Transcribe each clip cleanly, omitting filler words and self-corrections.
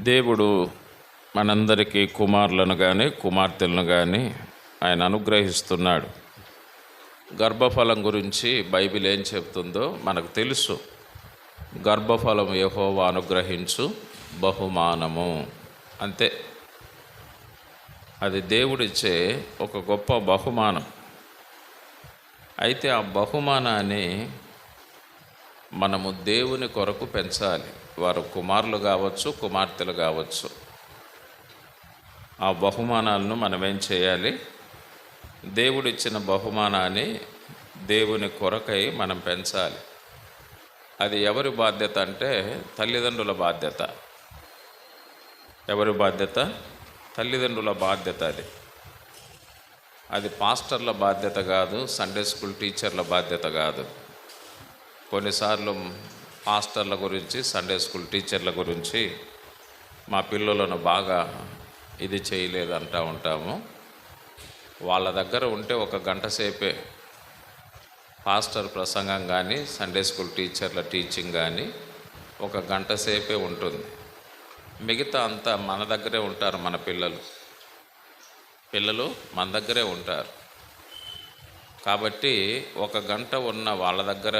దేవుడు మనందరికీ కుమారులను కానీ కుమార్తెలను కానీ ఆయన అనుగ్రహిస్తున్నాడు. గర్భఫలం గురించి బైబిల్ ఏం చెప్తుందో మనకు తెలుసు. గర్భఫలం యెహోవా అనుగ్రహించు బహుమానము, అంతే. అది దేవుడిచ్చే ఒక గొప్ప బహుమానం. అయితే ఆ బహుమానాన్ని మనము దేవుని కొరకు పెంచాలి. వారు కుమారులు కావచ్చు, కుమార్తెలు కావచ్చు. ఆ బహుమానాలను మనం ఏం చేయాలి? దేవుడిచ్చిన బహుమానాన్ని దేవుని కొరకై మనం పెంచాలి. అది ఎవరి బాధ్యత అంటే తల్లిదండ్రుల బాధ్యత. ఎవరి బాధ్యత? తల్లిదండ్రుల బాధ్యత. అది పాస్టర్ల బాధ్యత కాదు, సండే స్కూల్ టీచర్ల బాధ్యత కాదు. కొన్నిసార్లు పాస్టర్ల గురించి, సండే స్కూల్ టీచర్ల గురించి మా పిల్లలను బాగా ఇది చేయలేదు అంటూ ఉంటాము. వాళ్ళ దగ్గర ఉంటే ఒక గంట సేపే పాస్టర్ ప్రసంగం కానీ, సండే స్కూల్ టీచర్ల టీచింగ్ కానీ ఒక గంట సేపే ఉంటుంది. మిగతా అంతా మన దగ్గరే ఉంటారు. మన పిల్లలు మన దగ్గరే ఉంటారు. కాబట్టి ఒక గంట ఉన్న వాళ్ళ దగ్గర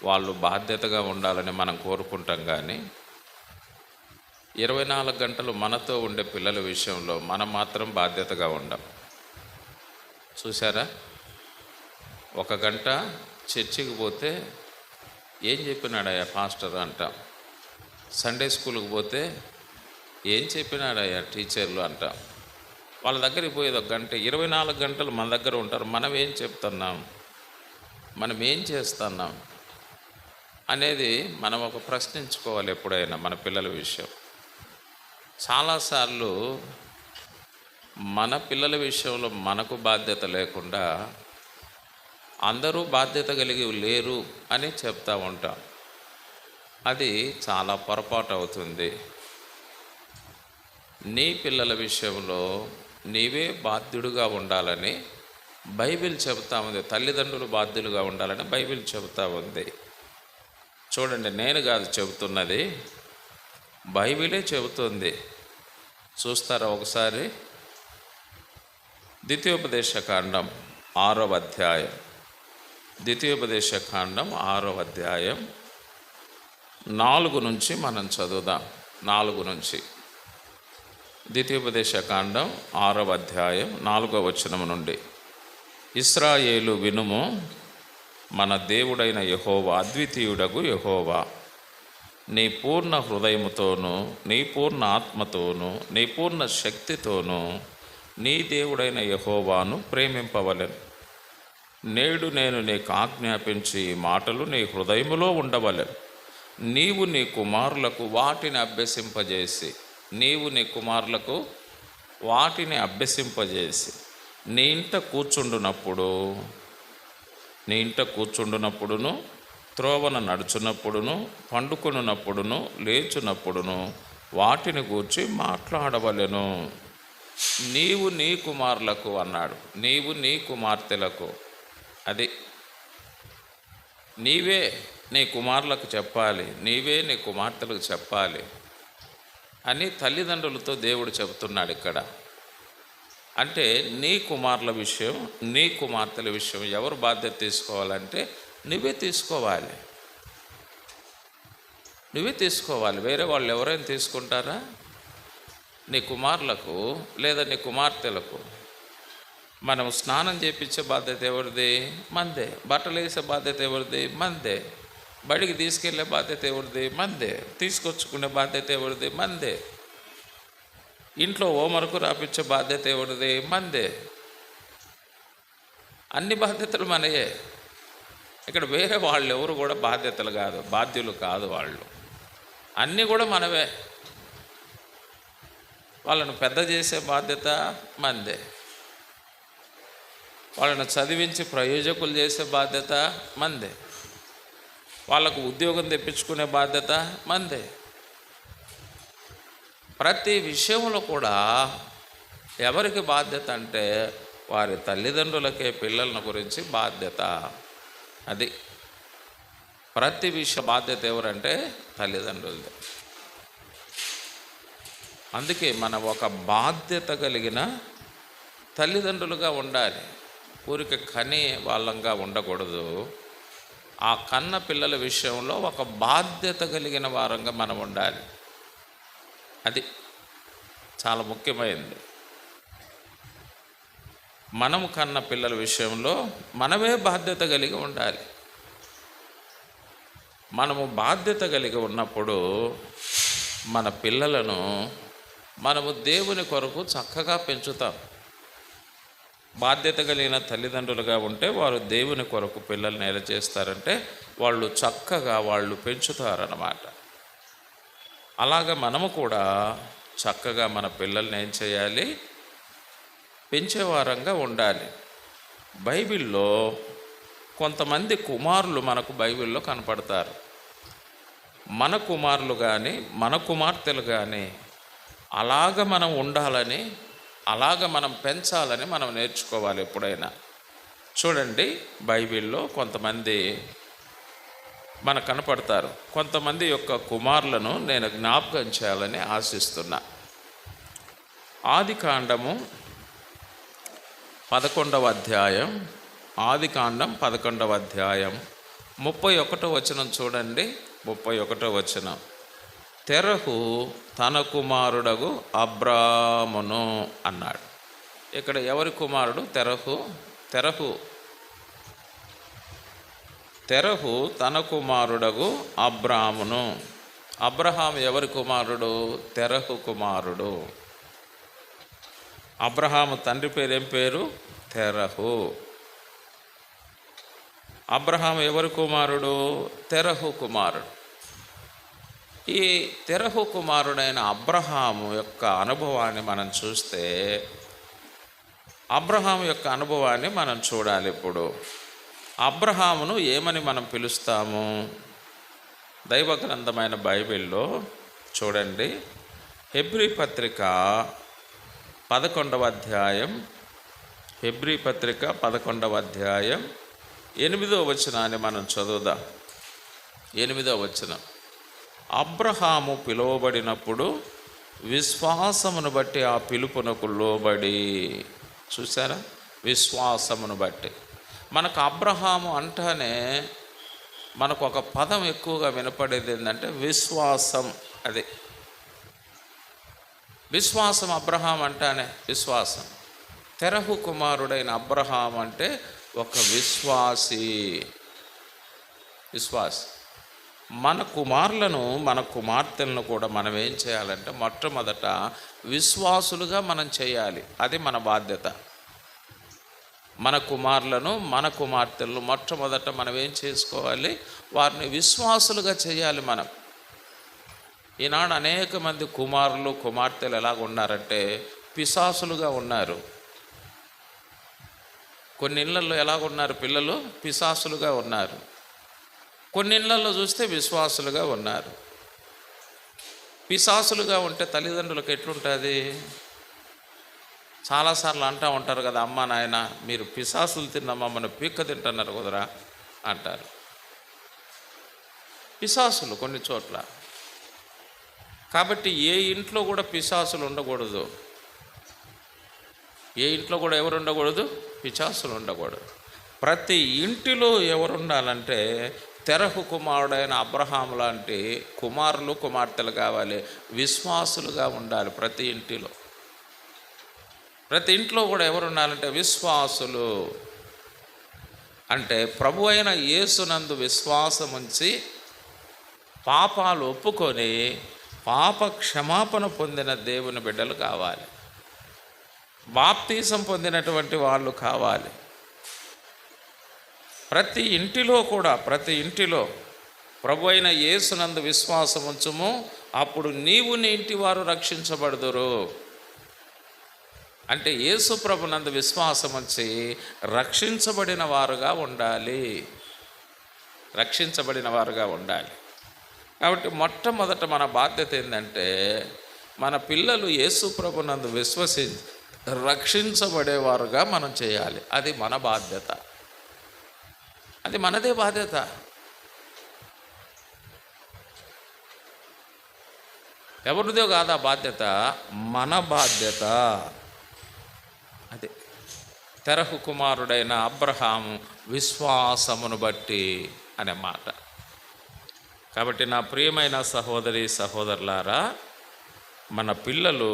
వాళ్ళు బాధ్యతగా ఉండాలని మనం కోరుకుంటాం. కానీ 24 గంటలు మనతో ఉండే పిల్లల విషయంలో మనం మాత్రం బాధ్యతగా ఉండం. చూసారా? ఒక గంట చర్చికి పోతే ఏం చెప్పినాడయ్యా పాస్టర్ అంటాం. సండే స్కూల్కి పోతే ఏం చెప్పినాడయ్యా టీచర్లు అంటాం. వాళ్ళ దగ్గరికి పోయేది ఒక గంట. 24 గంటలు మన దగ్గర ఉంటారు. మనం ఏం చెప్తున్నాం, మనం ఏం చేస్తున్నాం అనేది మనం ఒక ప్రశ్నించుకోవాలి ఎప్పుడైనా మన పిల్లల విషయం. చాలాసార్లు మన పిల్లల విషయంలో మనకు బాధ్యత లేకుండా అందరూ బాధ్యత కలిగి లేరు అని చెప్తూ ఉంటాం. అది చాలా పొరపాటు అవుతుంది. నీ పిల్లల విషయంలో నీవే బాధ్యుడుగా ఉండాలని బైబిల్ చెబుతా ఉంది. తల్లిదండ్రులు బాధ్యులుగా ఉండాలని బైబిల్ చెబుతూ ఉంది. చూడండి, నేను కాదు చెబుతున్నది, బైబిలే చెబుతుంది. చూస్తారా ఒకసారి? ద్వితీయోపదేశకాండం 6వ అధ్యాయం. ద్వితీయోపదేశకాండం 6వ అధ్యాయం 4 నుంచి మనం చదువుదాం. 4 నుంచి. ద్వితీయోపదేశకాండం 6వ అధ్యాయం 4వ వచనం నుండి. ఇశ్రాయేలు వినుము, మన దేవుడైన యెహోవా అద్వితీయుడగు యెహోవా నీ పూర్ణ హృదయముతోనూ, నీ పూర్ణ ఆత్మతోనూ, నీ పూర్ణ శక్తితోనూ నీ దేవుడైన యెహోవాను ప్రేమింపవలెను. నేడు నేను నీకు ఆజ్ఞాపించి ఈ మాటలు నీ హృదయములో ఉండవలెను. నీవు నీ కుమారులకు వాటిని అభ్యసింపజేసి నీ ఇంట కూర్చుండునప్పుడును, త్రోవన నడుచున్నప్పుడును, పండుకొనున్నప్పుడును, లేచున్నప్పుడును వాటిని గూర్చి మాట్లాడవలెను. నీవు నీ కుమారులకు అన్నాడు, నీవు నీ కుమార్తెలకు. అది నీవే నీ కుమారులకు చెప్పాలి, నీవే నీ కుమార్తెలకు చెప్పాలి అని తల్లిదండ్రులతో దేవుడు చెబుతున్నాడు ఇక్కడ. అంటే నీ కుమారుల విషయం, నీ కుమార్తెల విషయం ఎవరు బాధ్యత తీసుకోవాలంటే నువ్వే తీసుకోవాలి. వేరే వాళ్ళు ఎవరైనా తీసుకుంటారా? నీ కుమారులకు లేదా నీ కుమార్తెలకు మనం స్నానం చేయించే బాధ్యత ఎవరిది? మందే. బట్టలు వేసే బాధ్యత ఎవరిది? మందే. బడికి తీసుకెళ్లే బాధ్యత ఎవరిది? మందే. తీసుకొచ్చుకునే బాధ్యత ఎవరిది? మందే. ఇంట్లో హోంవర్క్ రాపించే బాధ్యత ఎవరిది? మందే. అన్ని బాధ్యతలు మనయే. ఇక్కడ వేరే వాళ్ళు ఎవరు కూడా బాధ్యులు కాదు వాళ్ళు. అన్నీ కూడా మనవే. వాళ్ళను పెద్ద చేసే బాధ్యత మందే. వాళ్ళను చదివించి ప్రయోజకులు చేసే బాధ్యత మందే. వాళ్ళకు ఉద్యోగం తెప్పించుకునే బాధ్యత మందే. ప్రతి విషయంలో కూడా ఎవరికి బాధ్యత అంటే వారి తల్లిదండ్రులకే పిల్లల గురించి బాధ్యత. అది ప్రతి విషయ బాధ్యత ఎవరంటే తల్లిదండ్రులదే. అందుకే మనం ఒక బాధ్యత కలిగిన తల్లిదండ్రులుగా ఉండాలి. ఊరికి కనే వాళ్ళంగా ఉండకూడదు. ఆ కన్న పిల్లల విషయంలో ఒక బాధ్యత కలిగిన వారంగా మనం ఉండాలి. అది చాలా ముఖ్యమైనది. మనము కన్న పిల్లల విషయంలో మనమే బాధ్యత కలిగి ఉండాలి. మనము బాధ్యత కలిగి ఉన్నప్పుడు మన పిల్లలను మనము దేవుని కొరకు చక్కగా పెంచుతాం. బాధ్యత కలిగిన తల్లిదండ్రులుగా ఉంటే వారు దేవుని కొరకు పిల్లల్ని ఎలా చేస్తారంటే వాళ్ళు చక్కగా పెంచుతారన్నమాట. అలాగ మనము కూడా చక్కగా మన పిల్లల్ని ఏం చేయాలి? పెంచేవారంగా ఉండాలి. బైబిల్లో కొంతమంది కుమారులు మనకు బైబిల్లో కనపడతారు. మన కుమారులు కానీ మన కుమార్తెలు కానీ అలాగ మనం ఉండాలని, అలాగ మనం పెంచాలని మనం నేర్చుకోవాలి ఎప్పుడైనా. చూడండి, బైబిల్లో కొంతమంది మనకు కనపడతారు. కొంతమంది యొక్క కుమారులను నేను జ్ఞాపకం చేయాలని ఆశిస్తున్నా. ఆదికాండము 11వ అధ్యాయం, ఆదికాండం 11వ అధ్యాయం 31వ వచనం చూడండి. 31వ వచనం, తెరహు తన కుమారుడగు అబ్రామును అన్నాడు. ఇక్కడ ఎవరి కుమారుడు? తెరహు తన కుమారుడగు అబ్రామును. అబ్రహాం ఎవరి కుమారుడు? తెరహు కుమారుడు. అబ్రహాము తండ్రి పేరు ఏం పేరు? తెరహు. అబ్రహాం ఎవరి కుమారుడు? తెరహు కుమారుడు. ఈ తెరహు కుమారుడైన అబ్రహాము యొక్క అనుభవాన్ని మనం చూస్తే, అబ్రహాము యొక్క అనుభవాన్ని మనం చూడాలి. ఇప్పుడు అబ్రహామును ఏమని మనం పిలుస్తాము? దైవ గ్రంథమైన బైబిల్లో చూడండి, హెబ్రీ పత్రిక 11వ అధ్యాయం, హెబ్రీ పత్రిక 11వ అధ్యాయం 8వ వచనాన్ని మనం చదువుదాం. 8వ వచనం, అబ్రహాము పిలువబడినప్పుడు విశ్వాసమును బట్టి ఆ పిలుపునకు లోబడి. చూసారా? విశ్వాసమును బట్టి. మనకు అబ్రహాము అంటానే మనకు ఒక పదం ఎక్కువగా వినపడేది ఏంటంటే విశ్వాసం. అది విశ్వాసం. అబ్రహాం అంటానే విశ్వాసం. తెరహు కుమారుడైన అబ్రహాం అంటే ఒక విశ్వాసి. మన కుమారులను, మన కుమార్తెలను కూడా మనం ఏం చేయాలంటే మొట్టమొదట విశ్వాసులుగా మనం చేయాలి. అది మన బాధ్యత. మన కుమారులను, మన కుమార్తెలను మొట్టమొదట మనం ఏం చేసుకోవాలి? వారిని విశ్వాసులుగా చేయాలి మనం. ఈనాడు అనేక మంది కుమారులు, కుమార్తెలు ఎలాగ ఉన్నారంటే పిశాసులుగా ఉన్నారు. కొన్ని ఇళ్లలో ఎలాగున్నారు పిల్లలు? పిశాసులుగా ఉన్నారు. కొన్ని ఇళ్లలో చూస్తే విశ్వాసులుగా ఉన్నారు. పిశాసులుగా ఉంటే తల్లిదండ్రులకు ఎట్లుంటుంది? చాలాసార్లు అంటూ ఉంటారు కదా, అమ్మ నాయన మీరు పిశాసులు తిన్న మమ్మల్ని పీక్క తింటున్నారు కుదరా అంటారు. పిశాసులు కొన్ని చోట్ల. కాబట్టి ఏ ఇంట్లో కూడా పిశాసులు ఉండకూడదు. ఏ ఇంట్లో కూడా ఎవరు ఉండకూడదు? పిశాసులు ఉండకూడదు. ప్రతి ఇంటిలో ఎవరు ఉండాలంటే తెరహు కుమారుడైన అబ్రహాం లాంటి కుమారులు, కుమార్తెలు కావాలి. విశ్వాసులుగా ఉండాలి ప్రతి ఇంటిలో. ప్రతి ఇంట్లో కూడా ఎవరు ఉండాలంటే విశ్వాసులు. అంటే ప్రభు అయిన యేసునందు విశ్వాసం ఉంచి పాపాలు ఒప్పుకొని పాప క్షమాపణ పొందిన దేవుని బిడ్డలు కావాలి. బాప్తీసం పొందినటువంటి వాళ్ళు కావాలి. ప్రతి ఇంటిలో కూడా, ప్రతి ఇంటిలో ప్రభు అయిన యేసునందు విశ్వాసం ఉంచుము, అప్పుడు నీవు నీ ఇంటి వారు రక్షించబడుదురు. అంటే యేసు ప్రభునందు విశ్వాసం ఉంచి రక్షించబడిన వారుగా ఉండాలి. రక్షించబడిన వారుగా ఉండాలి. కాబట్టి మొట్టమొదట మన బాధ్యత ఏంటంటే మన పిల్లలు యేసు ప్రభునందు విశ్వసించి రక్షించబడేవారుగా మనం చేయాలి. అది మన బాధ్యత. అది మనదే బాధ్యత. ఎవరిదో కాదు ఆ బాధ్యత, మన బాధ్యత. అదే తెరహు కుమారుడైన అబ్రహాము విశ్వాసమును బట్టి అనే మాట. కాబట్టి నా ప్రియమైన సహోదరి సహోదరులారా, మన పిల్లలు,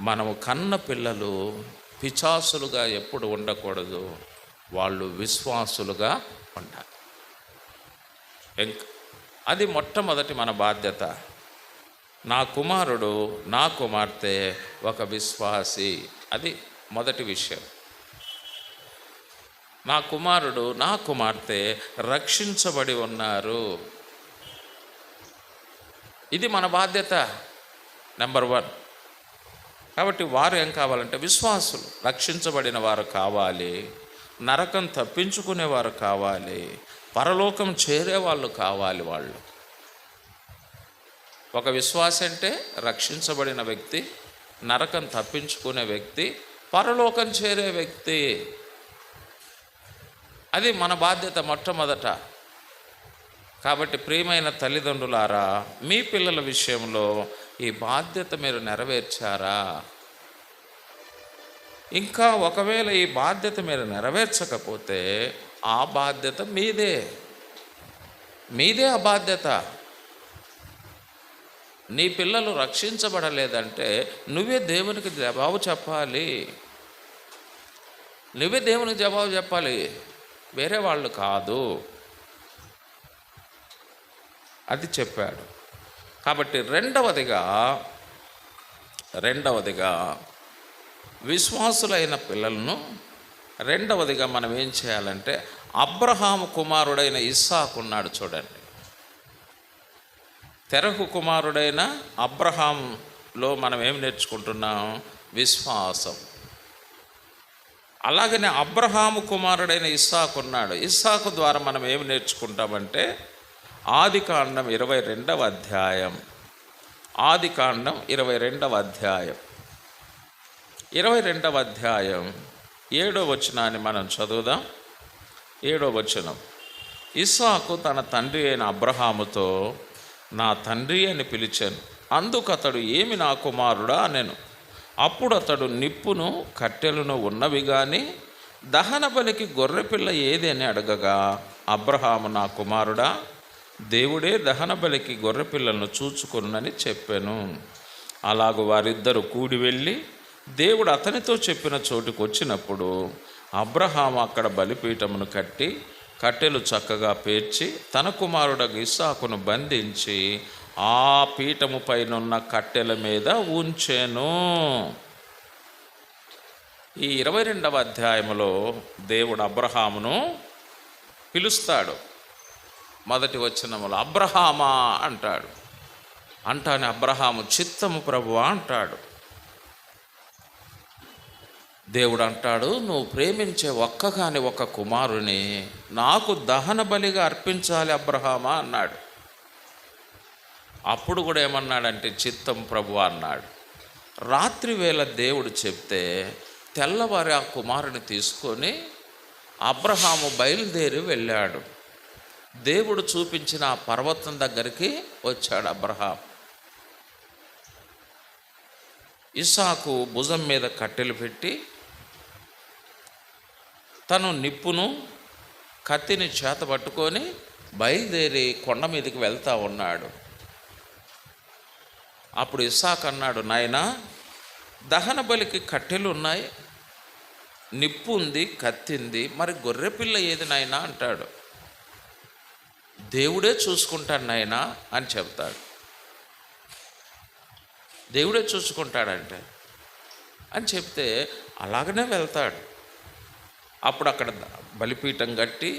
మనము కన్న పిల్లలు పిచాసులుగా ఎప్పుడు ఉండకూడదు, వాళ్ళు విశ్వాసులుగా ఉండాలి. అది మొట్టమొదటి మన బాధ్యత. నా కుమారుడు, నా కుమార్తె ఒక విశ్వాసి, అది మొదటి విషయం. నా కుమారుడు, నా కుమార్తె రక్షించబడి ఉన్నారు, ఇది మన బాధ్యత నెంబర్ 1. కాబట్టి వారు ఏం కావాలంటే విశ్వాసులు, రక్షించబడిన వారు కావాలి, నరకం తప్పించుకునేవారు కావాలి, పరలోకం చేరేవాళ్ళు కావాలి. వాళ్ళు ఒక విశ్వాసి అంటే రక్షించబడిన వ్యక్తి, నరకం తప్పించుకునే వ్యక్తి, పరలోకం చేరే వ్యక్తి. అది మన బాధ్యత మొట్టమొదట. కాబట్టి ప్రియమైన తల్లిదండ్రులారా, మీ పిల్లల విషయంలో ఈ బాధ్యత మీరు నెరవేర్చారా? ఇంకా ఒకవేళ ఈ బాధ్యత మీరు నెరవేర్చకపోతే ఆ బాధ్యత మీదే ఆ బాధ్యత. నీ పిల్లలు రక్షించబడలేదంటే నువ్వే దేవునికి జవాబు చెప్పాలి, నువ్వే దేవునికి జవాబు చెప్పాలి, వేరే వాళ్ళు కాదు. అది చెప్పాడు. కాబట్టి రెండవదిగా విశ్వాసులైన పిల్లలను రెండవదిగా మనం ఏం చేయాలంటే, అబ్రహాము కుమారుడైన ఇస్సాకు ఉన్నాడు చూడండి. తెరహు కుమారుడైన అబ్రహాంలో మనం ఏం నేర్చుకుంటున్నాం? విశ్వాసం. అలాగనే అబ్రహాము కుమారుడైన ఇస్సాకు ఉన్నాడు. ఇస్సాకు ద్వారా మనం ఏం నేర్చుకుంటామంటే, ఆదికాండం 22వ అధ్యాయం, ఆదికాండం 22వ అధ్యాయం 22వ అధ్యాయం 7వ వచనాన్ని మనం చదువుదాం. 7వ వచనం, ఇస్సాకు తన తండ్రి అయిన అబ్రహాముతో నా తండ్రి అని పిలిచాను. అందుకు అతడు ఏమి నా కుమారుడా అనెను. అప్పుడు అతడు నిప్పును కట్టెలను ఉన్నవి కానీ దహన బలికి గొర్రెపిల్ల ఏది అని అడగగా, అబ్రహాము నా కుమారుడా, దేవుడే దహన బలికి గొర్రెపిల్లను చూచుకొనునని చెప్పాను. అలాగూ వారిద్దరూ కూడి వెళ్ళి దేవుడు అతనితో చెప్పిన చోటుకు వచ్చినప్పుడు అబ్రహాము అక్కడ బలిపీఠమును కట్టి కట్టెలు చక్కగా పేర్చి తన కుమారుడు ఇస్సాకును బంధించి ఆ పీఠము పైనున్న కట్టెల మీద ఉంచెను. ఈ 22వ అధ్యాయంలో దేవుడు అబ్రహామును పిలుస్తాడు. మొదటి వచనములో అబ్రహామా అంటాడు. అంటానే అబ్రహాము చిత్తము ప్రభువా అంటాడు. దేవుడు అంటాడు, నువ్వు ప్రేమించే ఒక్కగాని ఒక కుమారుని నాకు దహన బలిగా అర్పించాలి అబ్రహామా అన్నాడు. అప్పుడు కూడా ఏమన్నాడంటే చిత్తం ప్రభువా అన్నాడు. రాత్రి వేళ దేవుడు చెప్తే తెల్లవారి ఆ కుమారుని తీసుకొని అబ్రహాము బయలుదేరి వెళ్ళాడు. దేవుడు చూపించిన ఆ పర్వతం దగ్గరికి వచ్చాడు అబ్రహాం. ఇస్సాకు భుజం మీద కట్టెలు పెట్టి తను నిప్పును కత్తిని చేత పట్టుకొని బయలుదేరి కొండ మీదకి వెళ్తూ ఉన్నాడు. అప్పుడు ఇస్సాకు అన్నాడు, నాయనా, దహన బలికి కట్టెలు ఉన్నాయి, నిప్పు ఉంది, కత్తింది, మరి గొర్రెపిల్ల ఏది నాయనా అంటాడు. దేవుడే చూసుకుంటాడు నాయనా అని చెప్తాడు. దేవుడే చూసుకుంటాడంటే అని చెప్తే అలాగనే వెళ్తాడు. అప్పుడు అక్కడ బలిపీఠం కట్టి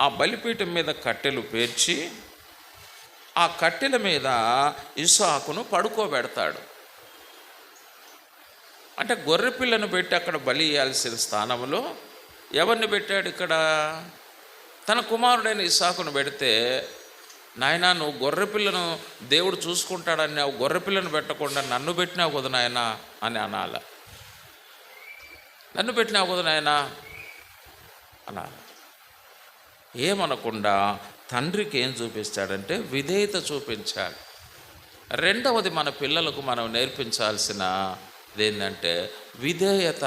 ఆ బలిపీఠం మీద కట్టెలు పేర్చి ఆ కట్టెల మీద ఇస్సాకును పడుకోబెడతాడు. అంటే గొర్రెపిల్లను పెట్టి అక్కడ బలి ఇవ్వాల్సిన స్థానంలో ఎవరిని పెట్టాడు? ఇక్కడ తన కుమారుడైన ఇస్సాకును పెడితే, నాయనా నువ్వు గొర్రెపిల్లను దేవుడు చూసుకుంటాడని గొర్రెపిల్లను పెట్టకుండా నన్ను పెట్టినావు కదా నాయనా అని అనాల. నన్ను పెట్టినావు కదా నాయనా అనాలి. ఏమనకుండా తండ్రికి ఏం చూపిస్తాడంటే విధేయత చూపించాడు. రెండవది మన పిల్లలకు మనం నేర్పించాల్సిన ఏంటంటే విధేయత.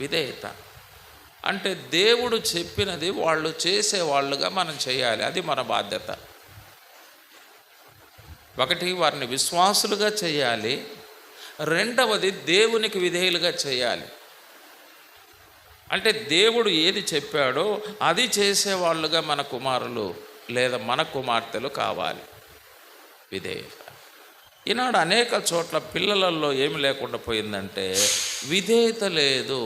విధేయత అంటే దేవుడు చెప్పినది వాళ్ళు చేసేవాళ్ళుగా మనం చేయాలి. అది మన బాధ్యత. ఒకటి, వారిని విశ్వాసులుగా చేయాలి. రెండవది, దేవునికి విధేయులుగా చేయాలి. అంటే దేవుడు ఏది చెప్పాడో అది చేసేవాళ్ళుగా మన కుమారులు లేదా మన కుమార్తెలు కావాలి. విధేయత. ఈనాడు అనేక చోట్ల పిల్లలలో ఏమి లేకుండా పోయిందంటే విధేయత లేదు.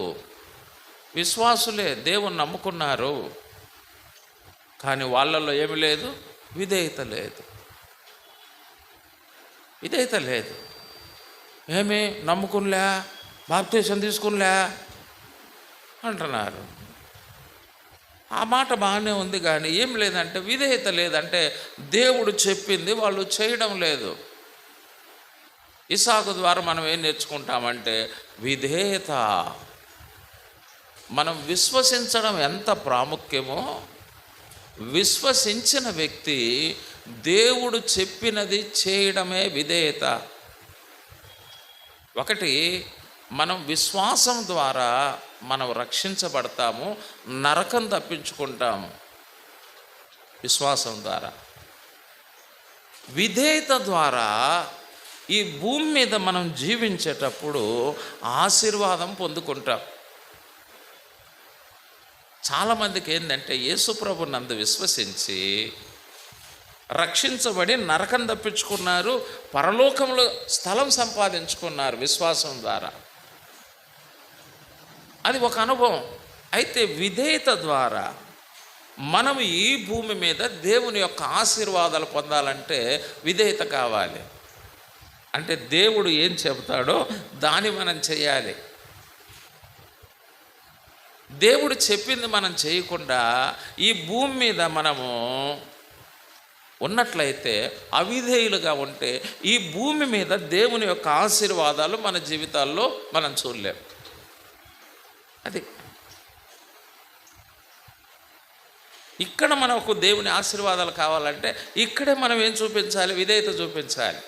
విశ్వాసులే, దేవుని నమ్ముకున్నారు, కానీ వాళ్ళల్లో ఏమి లేదు, విధేయత లేదు. విధేయత లేదు. ఏమి నమ్ముకునిలే, బాప్తీసం తీసుకునిలే అంటున్నారు. ఆ మాట బాగానే ఉంది, కానీ ఏం లేదంటే విధేయత లేదంటే దేవుడు చెప్పింది వాళ్ళు చేయడం లేదు. ఇస్సాకు ద్వారా మనం ఏం నేర్చుకుంటామంటే విధేయత. మనం విశ్వసించడం ఎంత ప్రాముఖ్యమో, విశ్వసించిన వ్యక్తి దేవుడు చెప్పినది చేయడమే విధేయత. ఒకటి, మనం విశ్వాసం ద్వారా మనం రక్షించబడతాము, నరకం తప్పించుకుంటాము విశ్వాసం ద్వారా. విధేయత ద్వారా ఈ భూమి మీద మనం జీవించేటప్పుడు ఆశీర్వాదం పొందుకుంటాం. చాలామందికి ఏంటంటే యేసుప్రభు నందు విశ్వసించి రక్షించబడి నరకం తప్పించుకున్నారు, పరలోకంలో స్థలం సంపాదించుకున్నారు విశ్వాసం ద్వారా. అది ఒక అనుభవం. అయితే విధేయత ద్వారా మనం ఈ భూమి మీద దేవుని యొక్క ఆశీర్వాదాలు పొందాలంటే విధేయత కావాలి. అంటే దేవుడు ఏం చెబుతాడో దాన్ని మనం చేయాలి. దేవుడు చెప్పింది మనం చేయకుండా ఈ భూమి మీద మనము ఉన్నట్లయితే, అవిధేయులుగా ఉంటే ఈ భూమి మీద దేవుని యొక్క ఆశీర్వాదాలు మన జీవితాల్లో మనం చూడలేం. అది ఇక్కడ మనకు దేవుని ఆశీర్వాదాలు కావాలంటే ఇక్కడే మనం ఏం చూపించాలి, విధేయత చూపించాలి.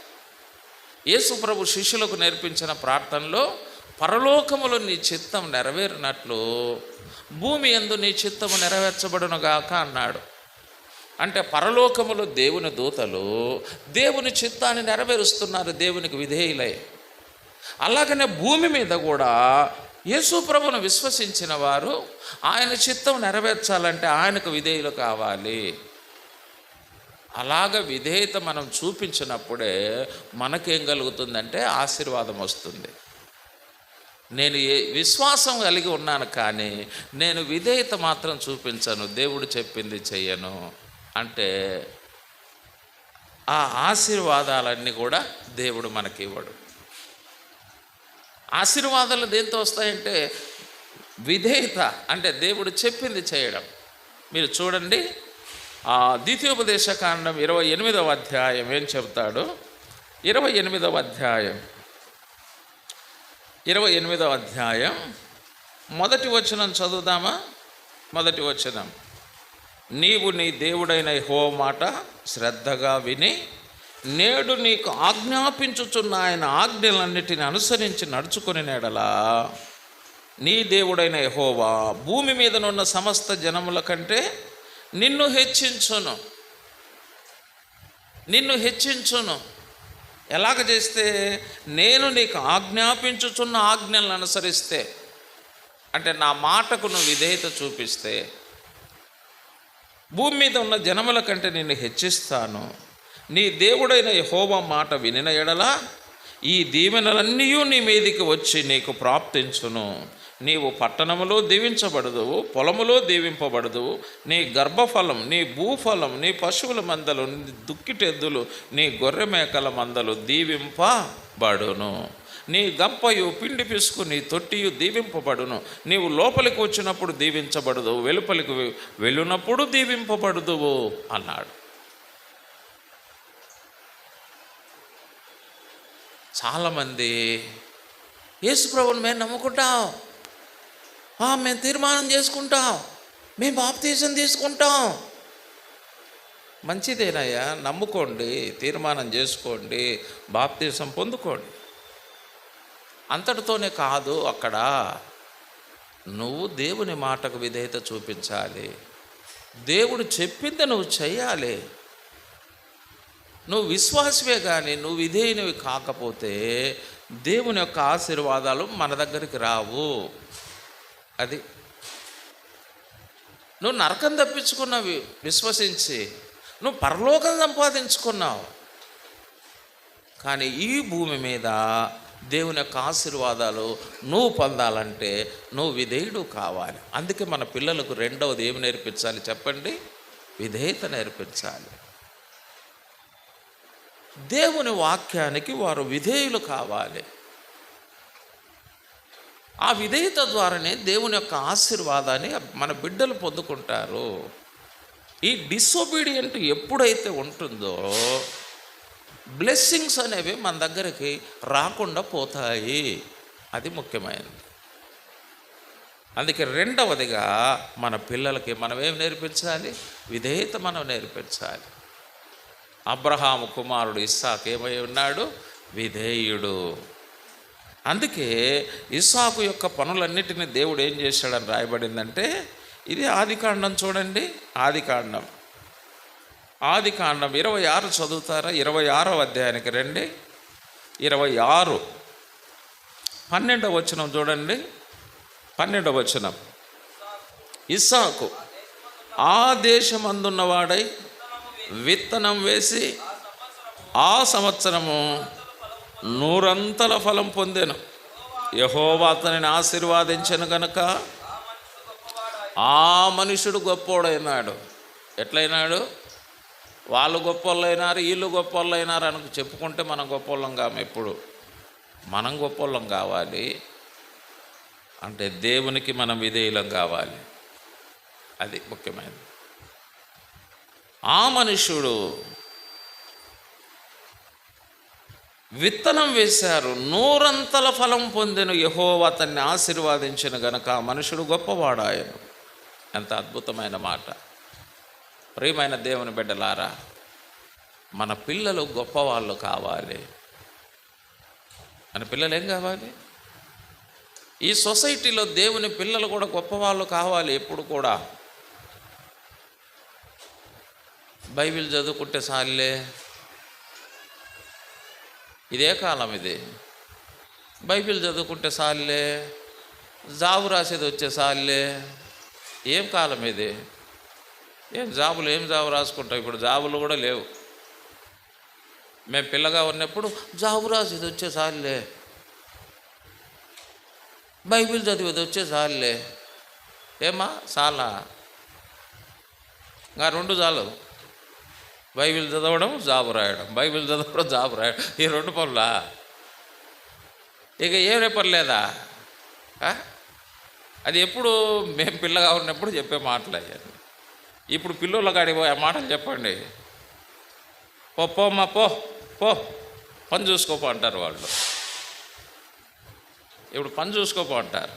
యేసు ప్రభు శిష్యులకు నేర్పించిన ప్రార్థనలో పరలోకములో నీ చిత్తం నెరవేరినట్లు భూమి యందు నీ చిత్తము నెరవేర్చబడునుగాక అన్నాడు. అంటే పరలోకములో దేవుని దూతలు దేవుని చిత్తాన్ని నెరవేరుస్తున్నారు దేవునికి విధేయులై. అలాగనే భూమి మీద కూడా యేసు ప్రభువును విశ్వసించిన వారు ఆయన చిత్తం నెరవేర్చాలంటే ఆయనకు విధేయులు కావాలి. అలాగ విధేయత మనం చూపించినప్పుడే మనకేం కలుగుతుందంటే ఆశీర్వాదం వస్తుంది. నేను విశ్వాసం కలిగి ఉన్నాను, కానీ నేను విధేయత మాత్రం చూపించను, దేవుడు చెప్పింది చెయ్యను అంటే ఆ ఆశీర్వాదాలన్నీ కూడా దేవుడు మనకి ఇవ్వడు. ఆశీర్వాదాలు దేంతో వస్తాయంటే విధేయత, అంటే దేవుడు చెప్పింది చేయడం. మీరు చూడండి, ద్వితీయోపదేశ కాండం 28వ అధ్యాయం ఏం చెబుతాడు. 28వ అధ్యాయం 28వ అధ్యాయం మొదటి వచనం చదువుదామా. మొదటి వచనం, నీవు నీ దేవుడైన యెహోవా మాట శ్రద్ధగా విని నేడు నీకు ఆజ్ఞాపించుచున్న ఆయన ఆజ్ఞలన్నిటిని అనుసరించి నడుచుకుని నెడలా నీ దేవుడైన యెహోవా భూమి మీదనున్న సమస్త జనముల కంటే నిన్ను హెచ్చించును. నిన్ను హెచ్చించును. ఎలాగ చేస్తే, నేను నీకు ఆజ్ఞాపించుచున్న ఆజ్ఞలను అనుసరిస్తే, అంటే నా మాటకు నువ్వు విధేయత చూపిస్తే భూమి మీద ఉన్న జనముల కంటే నిన్ను హెచ్చిస్తాను. నీ దేవుడైన యెహోవా మాట వినిన ఎడల ఈ దీవెనలన్నీ నీ మీదికి వచ్చి నీకు ప్రాప్తించును. నీవు పట్టణములో దీవించబడదువు, పొలములో దీవింపబడదువు. నీ గర్భఫలం, నీ భూఫలం, నీ పశువుల మందలు, నీ దుక్కిటెద్దులు, నీ గొర్రె మేకల మందలు దీవింపబడును. నీ గంపయు పిండి పిసుకు నీ తొట్టియు దీవింపబడును. నీవు లోపలికి వచ్చినప్పుడు దీవించబడదువు, వెలుపలికి వెళ్ళినప్పుడు దీవింపబడదువు అన్నాడు. చాలామంది యేసు ప్రభువుని మేము నమ్ముకుంటాం, మేము తీర్మానం చేసుకుంటాం, మేము బాప్తీసం తీసుకుంటాం, మంచిదేనయ్యా, నమ్ముకోండి, తీర్మానం చేసుకోండి, బాప్తీసం పొందుకోండి. అంతటితోనే కాదు, అక్కడ నువ్వు దేవుని మాటకు విధేయత చూపించాలి. దేవుడు చెప్పింది నువ్వు చెయ్యాలి. నువ్వు విశ్వాసవే కానీ నువ్వు విధేయునివి కాకపోతే దేవుని యొక్క ఆశీర్వాదాలు మన దగ్గరికి రావు. అది నువ్వు నరకం తప్పించుకున్నావు విశ్వసించి, నువ్వు పరలోకం సంపాదించుకున్నావు. కానీ ఈ భూమి మీద దేవుని యొక్క ఆశీర్వాదాలు నువ్వు పొందాలంటే నువ్వు విధేయుడు కావాలి. అందుకే మన పిల్లలకు రెండవది ఏమి నేర్పించాలి చెప్పండి? విధేయత నేర్పించాలి. దేవుని వాక్యానికి వారు విధేయులు కావాలి. ఆ విధేయత ద్వారానే దేవుని యొక్క ఆశీర్వాదాన్ని మన బిడ్డలు పొందుకుంటారు. ఈ డిసొబీడియంట్ ఎప్పుడైతే ఉంటుందో బ్లెస్సింగ్స్ అనేవి మన దగ్గరికి రాకుండా పోతాయి. అది ముఖ్యమైనది. అందుకే రెండవదిగా మన పిల్లలకి మనం ఏం నేర్పించాలి? విధేయత మనం నేర్పించాలి. అబ్రహాము కుమారుడు ఇస్సాకు ఏమై ఉన్నాడు? విధేయుడు. అందుకే ఇస్సాకు యొక్క పనులన్నిటినీ దేవుడు ఏం చేశాడని రాయబడిందంటే, ఇది ఆదికాండం చూడండి. ఆదికాండం 26 చదువుతారా? 26వ అధ్యాయానికి రండి. 26 12వ వచనం చూడండి. 12వ వచనం, ఇస్సాకు ఆ దేశమందున్నవాడై విత్తనం వేసి ఆ సంవత్సరము 100 ఫలం పొందెను. యెహోవా అతనిని ఆశీర్వాదించెను గనుక ఆ మనుషుడు గొప్పోడైనాడు. ఎట్లయినాడు? వాళ్ళు గొప్పోళ్ళైనారు, వీళ్ళు గొప్పోళ్ళైనారు అని చెప్పుకుంటే మనం గొప్పోళ్ళం కాము. ఎప్పుడు మనం గొప్పోళ్ళం కావాలి అంటే దేవునికి మనం విధేయులం కావాలి. అది ముఖ్యమైనది. ఆ మనుష్యుడు విత్తనం వేశారు, 100 ఫలం పొందెను. యెహోవా అతన్ని ఆశీర్వాదించెను గనక ఆ మనుషుడు గొప్పవాడాయను. ఎంత అద్భుతమైన మాట! ప్రియమైన దేవుని బిడ్డలారా, మన పిల్లలు గొప్పవాళ్ళు కావాలి. మన పిల్లలు ఏం కావాలి? ఈ సొసైటీలో దేవుని పిల్లలు కూడా గొప్పవాళ్ళు కావాలి. ఎప్పుడు కూడా బైబిల్ చదువుకుంటే చాలే. ఇదే కాలం ఇది. బైబిల్ చదువుకుంటే చాలే, జాబు రాసేది వచ్చే చాలే. ఏం కాలం ఇది? ఏం జాబు రాసుకుంటాం? ఇప్పుడు జాబులు కూడా లేవు. మేము పిల్లగా ఉన్నప్పుడు జాబు రాసేది వచ్చే చాలే, బైబిల్ చదివేది వచ్చే చాలే. ఏమా చాలా? ఇంకా 2 చాలు. బైబిల్ చదవడం, జాబు రాయడం, బైబిల్ చదవడం, జాబు రాయడం. ఈ 2 పనులా? ఇక ఏ పని లేదా? అది ఎప్పుడు మేము పిల్లగా ఉన్నప్పుడు చెప్పే మాటలు అయ్యాను. ఇప్పుడు పిల్లల కాడికి పోయి ఆ మాటలు చెప్పండి. పోమ్మా పో పని చూసుకోపో అంటారు వాళ్ళు. ఇప్పుడు పని చూసుకోపో అంటారు.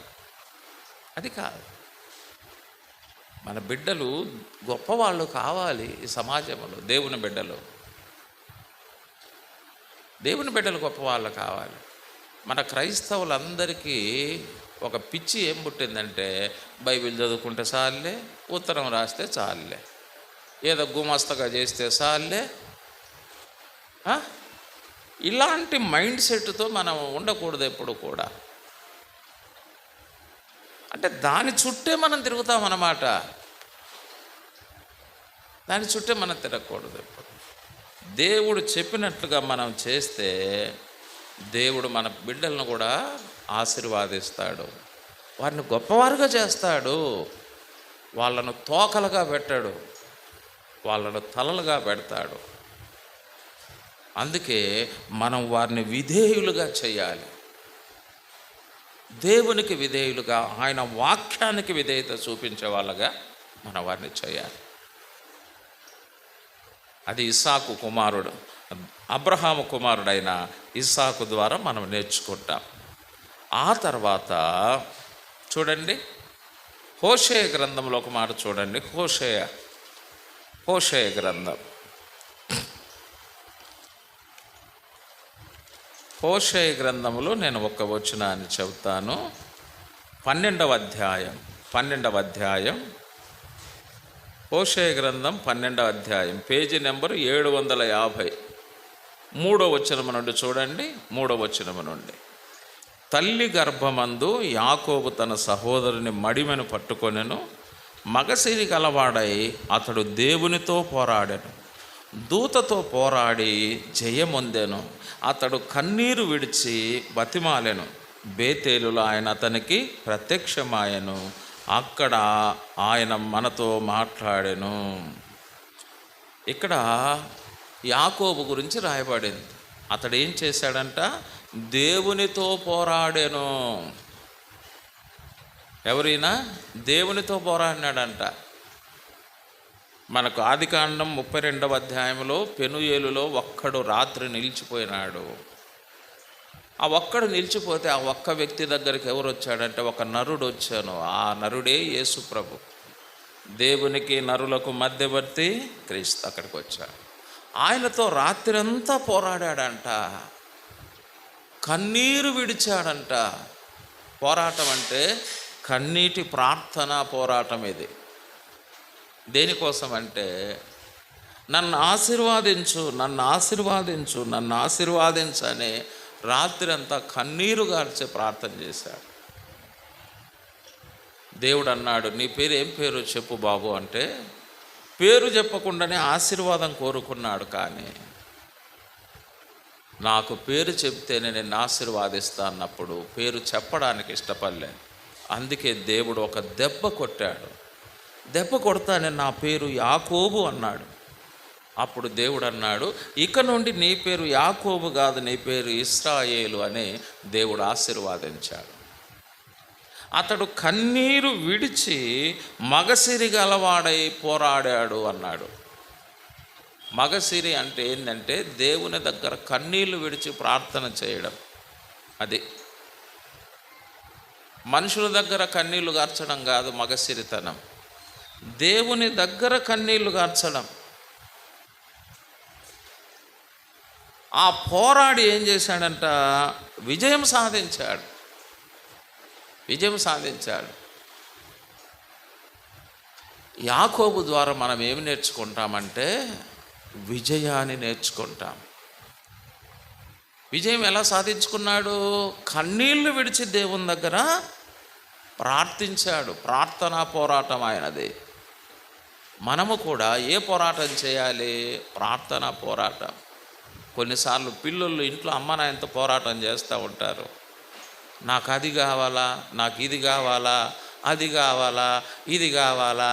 అది కాదు. మన బిడ్డలు గొప్పవాళ్ళు కావాలి. ఈ సమాజంలో దేవుని బిడ్డలు గొప్పవాళ్ళు కావాలి. మన క్రైస్తవులందరికీ ఒక పిచ్చి ఏం పుట్టిందంటే, బైబిల్ చదువుకుంటే చాలే, ఉత్తరం రాస్తే చాలే, ఏదో గుమస్తగా చేస్తే చాలే. ఇలాంటి మైండ్ సెట్తో మనం ఉండకూడదు ఎప్పుడు కూడా. అంటే దాని చుట్టే మనం తిరుగుతామన్నమాట. దాని చుట్టే మనం తిరగకూడదు ఎప్పుడు. దేవుడు చెప్పినట్లుగా మనం చేస్తే దేవుడు మన బిడ్డలను కూడా ఆశీర్వాదిస్తాడు. వారిని గొప్పవారుగా చేస్తాడు. వాళ్ళను తోకలుగా పెట్టాడు, వాళ్ళను తలలుగా పెడతాడు. అందుకే మనం వారిని విధేయులుగా చేయాలి. దేవునికి విధేయులుగా, ఆయన వాక్యానికి విధేయత చూపించే వాళ్ళగా మనం వారిని చేయాలి. అది ఇస్సాకు కుమారుడు, అబ్రహాము కుమారుడైన ఇస్సాకు ద్వారా మనం నేర్చుకుంటాం. ఆ తర్వాత చూడండి, హోషేయ గ్రంథంలో ఒక మాట చూడండి. హోషేయ గ్రంథం హోషేయ గ్రంథములో నేను ఒక వచనాన్ని చెబుతాను. 12వ అధ్యాయం హోషేయ గ్రంథం 12వ అధ్యాయం, పేజీ నెంబరు 750, 3వ వచనము నుండి చూడండి. 3వ వచనము నుండి: తల్లి గర్భమందు యాకోబు తన సహోదరుని మడిమెను పట్టుకొనెను. మగసిరి గలవాడై అతడు దేవునితో పోరాడెను. దూతతో పోరాడి జయమొందెను. అతడు కన్నీరు విడిచి బతిమాలెను. బేతేలులో ఆయన అతనికి ప్రత్యక్షమాయెను. అక్కడ ఆయన మనతో మాట్లాడెను. ఇక్కడ యాకోబు గురించి రాయబడింది. అతడు ఏం చేశాడంట? దేవునితో పోరాడెను. ఎవరైనా దేవునితో పోరాడినాడంట. మనకు ఆదికాండం 32వ అధ్యాయంలో పెనుయేలులో ఒక్కడు రాత్రి నిలిచిపోయినాడు. ఆ ఒక్కడు నిలిచిపోతే ఆ ఒక్క వ్యక్తి దగ్గరికి ఎవరు వచ్చాడంటే ఒక నరుడు వచ్చాను. ఆ నరుడే యేసు ప్రభు. దేవునికి నరులకు మధ్యవర్తి క్రీస్తు అక్కడికి వచ్చాడు. ఆయనతో రాత్రంతా పోరాడాడంట. కన్నీరు విడిచాడంట. పోరాటం అంటే కన్నీటి ప్రార్థన పోరాటం ఇది. దేనికోసం అంటే నన్ను ఆశీర్వాదించు, నన్ను ఆశీర్వాదించు, నన్ను ఆశీర్వాదించని రాత్రి అంతా కన్నీరు గార్చే ప్రార్థన చేశాడు. దేవుడు అన్నాడు, నీ పేరు ఏం పేరు చెప్పు బాబు అంటే పేరు చెప్పకుండానే ఆశీర్వాదం కోరుకున్నాడు. కానీ నాకు పేరు చెప్తేనే నేను ఆశీర్వాదిస్తా అన్నప్పుడు పేరు చెప్పడానికి ఇష్టపడలేదు. అందుకే దేవుడు ఒక దెబ్బ కొట్టాడు. దెబ్బ కొడతానే నా పేరు యాకోబు అన్నాడు. అప్పుడు దేవుడు అన్నాడు, ఇక నుండి నీ పేరు యాకోబు కాదు, నీ పేరు ఇశ్రాయేలు అని దేవుడు ఆశీర్వాదించాడు. అతడు కన్నీరు విడిచి మగసిరి గలవాడై పోరాడాడు అన్నాడు. మగసిరి అంటే ఏంటంటే దేవుని దగ్గర కన్నీళ్లు విడిచి ప్రార్థన చేయడం. అది మనుషుల దగ్గర కన్నీళ్లు గార్చడం కాదు మగసిరితనం. దేవుని దగ్గర కన్నీళ్లు గార్చడం. ఆ పోరాడి ఏం చేశాడంట? విజయం సాధించాడు. యాకోబు ద్వారా మనం ఏమి నేర్చుకుంటామంటే విజయాన్ని నేర్చుకుంటాం. విజయం ఎలా సాధించుకున్నాడు? కన్నీళ్లు విడిచి దేవుని దగ్గర ప్రార్థించాడు. ప్రార్థనా పోరాటం ఆయనది. మనము కూడా ఏ పోరాటం చేయాలి? ప్రార్థనా పోరాటం. కొన్నిసార్లు పిల్లలు ఇంట్లో అమ్మ నాయనతో పోరాటం చేస్తూ ఉంటారు. నాకు అది కావాలా, నాకు ఇది కావాలా, అది కావాలా, ఇది కావాలా,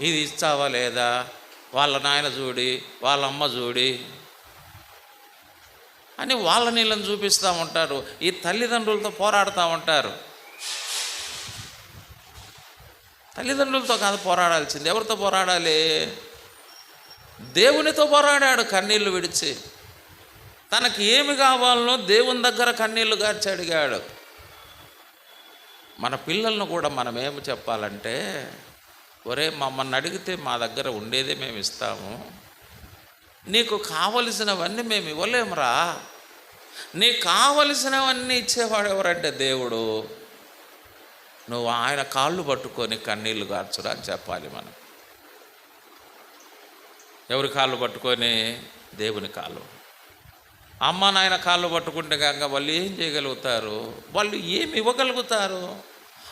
ఇది ఇస్తావా లేదా, వాళ్ళ నాయన చూడి, వాళ్ళ అమ్మ చూడి అని వాళ్ళ నీళ్ళని చూపిస్తూ ఉంటారు. ఈ తల్లిదండ్రులతో పోరాడుతూ ఉంటారు. తల్లిదండ్రులతో కాదు పోరాడాల్సింది. ఎవరితో పోరాడాలి? దేవునితో పోరాడాడు కన్నీళ్లు విడిచి. తనకి ఏమి కావాలనో దేవుని దగ్గర కన్నీళ్లు గార్చి అడిగాడు. మన పిల్లలను కూడా మనం ఏమి చెప్పాలంటే, ఒరే మమ్మల్ని అడిగితే మా దగ్గర ఉండేదే మేము ఇస్తాము, నీకు కావలసినవన్నీ మేము ఇవ్వలేమురా, నీకు కావలసినవన్నీ ఇచ్చేవాడు ఎవరంటే దేవుడు. నువ్వు ఆయన కాళ్ళు పట్టుకొని కన్నీళ్లు గార్చురా అని చెప్పాలి మనం. ఎవరి కాళ్ళు పట్టుకొని? దేవుని కాళ్ళు. అమ్మ నాయన కాళ్ళు పట్టుకుంటే కాక వాళ్ళు ఏం చేయగలుగుతారు? వాళ్ళు ఏమి ఇవ్వగలుగుతారు?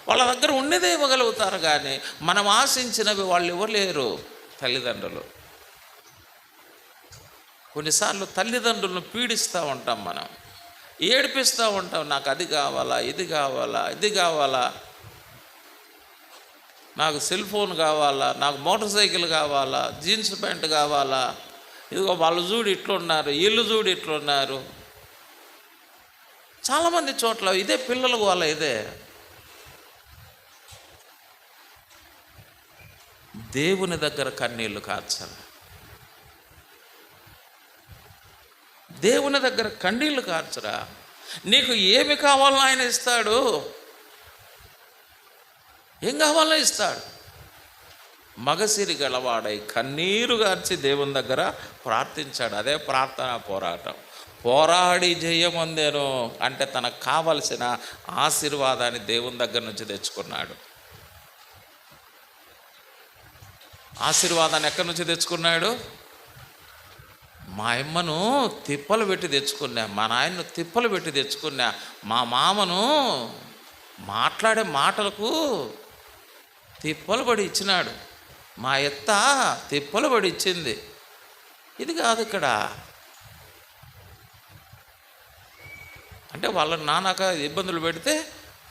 వాళ్ళ దగ్గర ఉండేదే ఇవ్వగలుగుతారు. కానీ మనం ఆశించినవి వాళ్ళు ఇవ్వలేరు తల్లిదండ్రులు. కొన్నిసార్లు తల్లిదండ్రులను పీడిస్తూ ఉంటాం, మనం ఏడిపిస్తూ ఉంటాం. నాకు అది కావాలా, ఇది కావాలా, ఇది కావాలా, నాకు సెల్ ఫోన్ కావాలా, నాకు మోటార్ సైకిల్ కావాలా, జీన్స్ ప్యాంట్ కావాలా, ఇదిగో వాళ్ళు చూడు ఇట్లున్నారు, ఇల్లు చూడు ఇట్లున్నారు. చాలామంది చోట్ల ఇదే పిల్లలకు వాళ్ళ ఇదే. దేవుని దగ్గర కన్నీళ్లు కార్చాలి. దేవుని దగ్గర కన్నీళ్లు కార్చరా. నీకు ఏమి కావాలో ఆయన ఇస్తాడు. ఏం కావాలో ఇస్తాడు. మగసిరి గలవాడై కన్నీరు గార్చి దేవుని దగ్గర ప్రార్థించాడు. అదే ప్రార్థనా పోరాటం. పోరాడి జయమొందెను అంటే తనకు కావలసిన ఆశీర్వాదాన్ని దేవుని దగ్గర నుంచి తెచ్చుకున్నాడు. ఆశీర్వాదాన్ని ఎక్కడి నుంచి తెచ్చుకున్నాడు? మా అమ్మను తిప్పలు పెట్టి తెచ్చుకున్నా, మా నాయన్ను తిప్పలు పెట్టి తెచ్చుకున్నా, మా మామను మాట్లాడే మాటలకు తిప్పలు పడి ఇచ్చినాడు, మా ఎత్త తిప్పలు పడి ఇచ్చింది. ఇది కాదు ఇక్కడ. అంటే వాళ్ళ నాన్నక ఇబ్బందులు పెడితే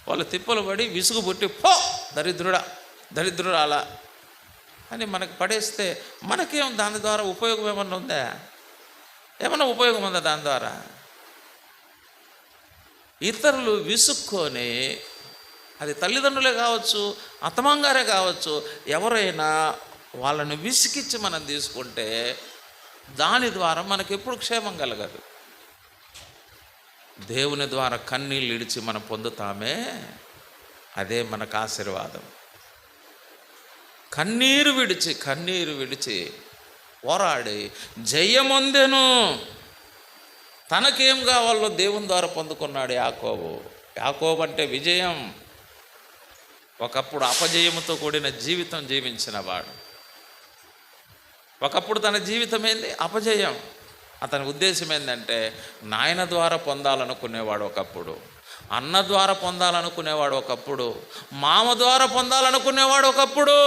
వాళ్ళు తిప్పలు పడి విసుగు పుట్టి పో దరిద్రుడా అలా అని మనకు పడేస్తే మనకేం దాని ద్వారా ఉపయోగం ఏమన్నా ఉందా? ఏమన్నా ఉపయోగం ఉందా దాని ద్వారా? ఇతరులు విసుక్కొని, అది తల్లిదండ్రులే కావచ్చు, అత్తమాంగారే కావచ్చు, ఎవరైనా వాళ్ళని విసికిచ్చి మనం తీసుకుంటే దాని ద్వారా మనకి ఎప్పుడు క్షేమం కలగదు. దేవుని ద్వారా కన్నీళ్ళు ఇడిచి మనం పొందుతామే, అదే మనకు ఆశీర్వాదం. కన్నీరు విడిచి పోరాడి జయమొందెను. తనకేం కావాలో దేవుని ద్వారా పొందుకున్నాడు యాకోబు అంటే విజయం. ఒకప్పుడు అపజయముతో కూడిన జీవితం జీవించిన వాడు. ఒకప్పుడు తన జీవితం ఏంది? అపజయం. అతని ఉద్దేశం ఏంటంటే నాయన ద్వారా పొందాలనుకునేవాడు ఒకప్పుడు, అన్న ద్వారా పొందాలనుకునేవాడు ఒకప్పుడు, మామ ద్వారా పొందాలనుకునేవాడు ఒకప్పుడు.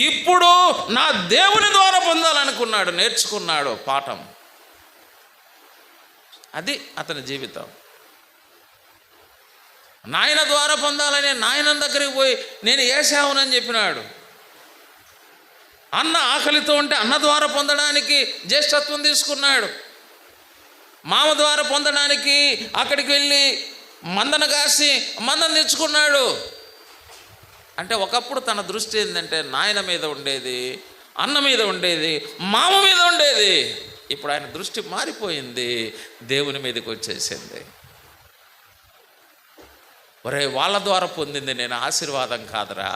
ఇప్పుడు నా దేవుని ద్వారా పొందాలనుకున్నాడు, నేర్చుకున్నాడు పాఠం. అది అతని జీవితం. నాయన ద్వారా పొందాలని నాయన దగ్గరికి పోయి నేను ఏశావునని చెప్పినాడు. అన్న ఆకలితో ఉంటే అన్న ద్వారా పొందడానికి జ్యేష్ఠత్వం తీసుకున్నాడు. మామ ద్వారా పొందడానికి అక్కడికి వెళ్ళి మందను కాసి మందను తెచ్చుకున్నాడు. అంటే ఒకప్పుడు తన దృష్టి ఏంటంటే నాయన మీద ఉండేది, అన్న మీద ఉండేది, మామ మీద ఉండేది. ఇప్పుడు ఆయన దృష్టి మారిపోయింది, దేవుని మీదకి వచ్చేసింది. ఒరే, వాళ్ళ ద్వారా పొందింది నేను ఆశీర్వాదం కాదురా.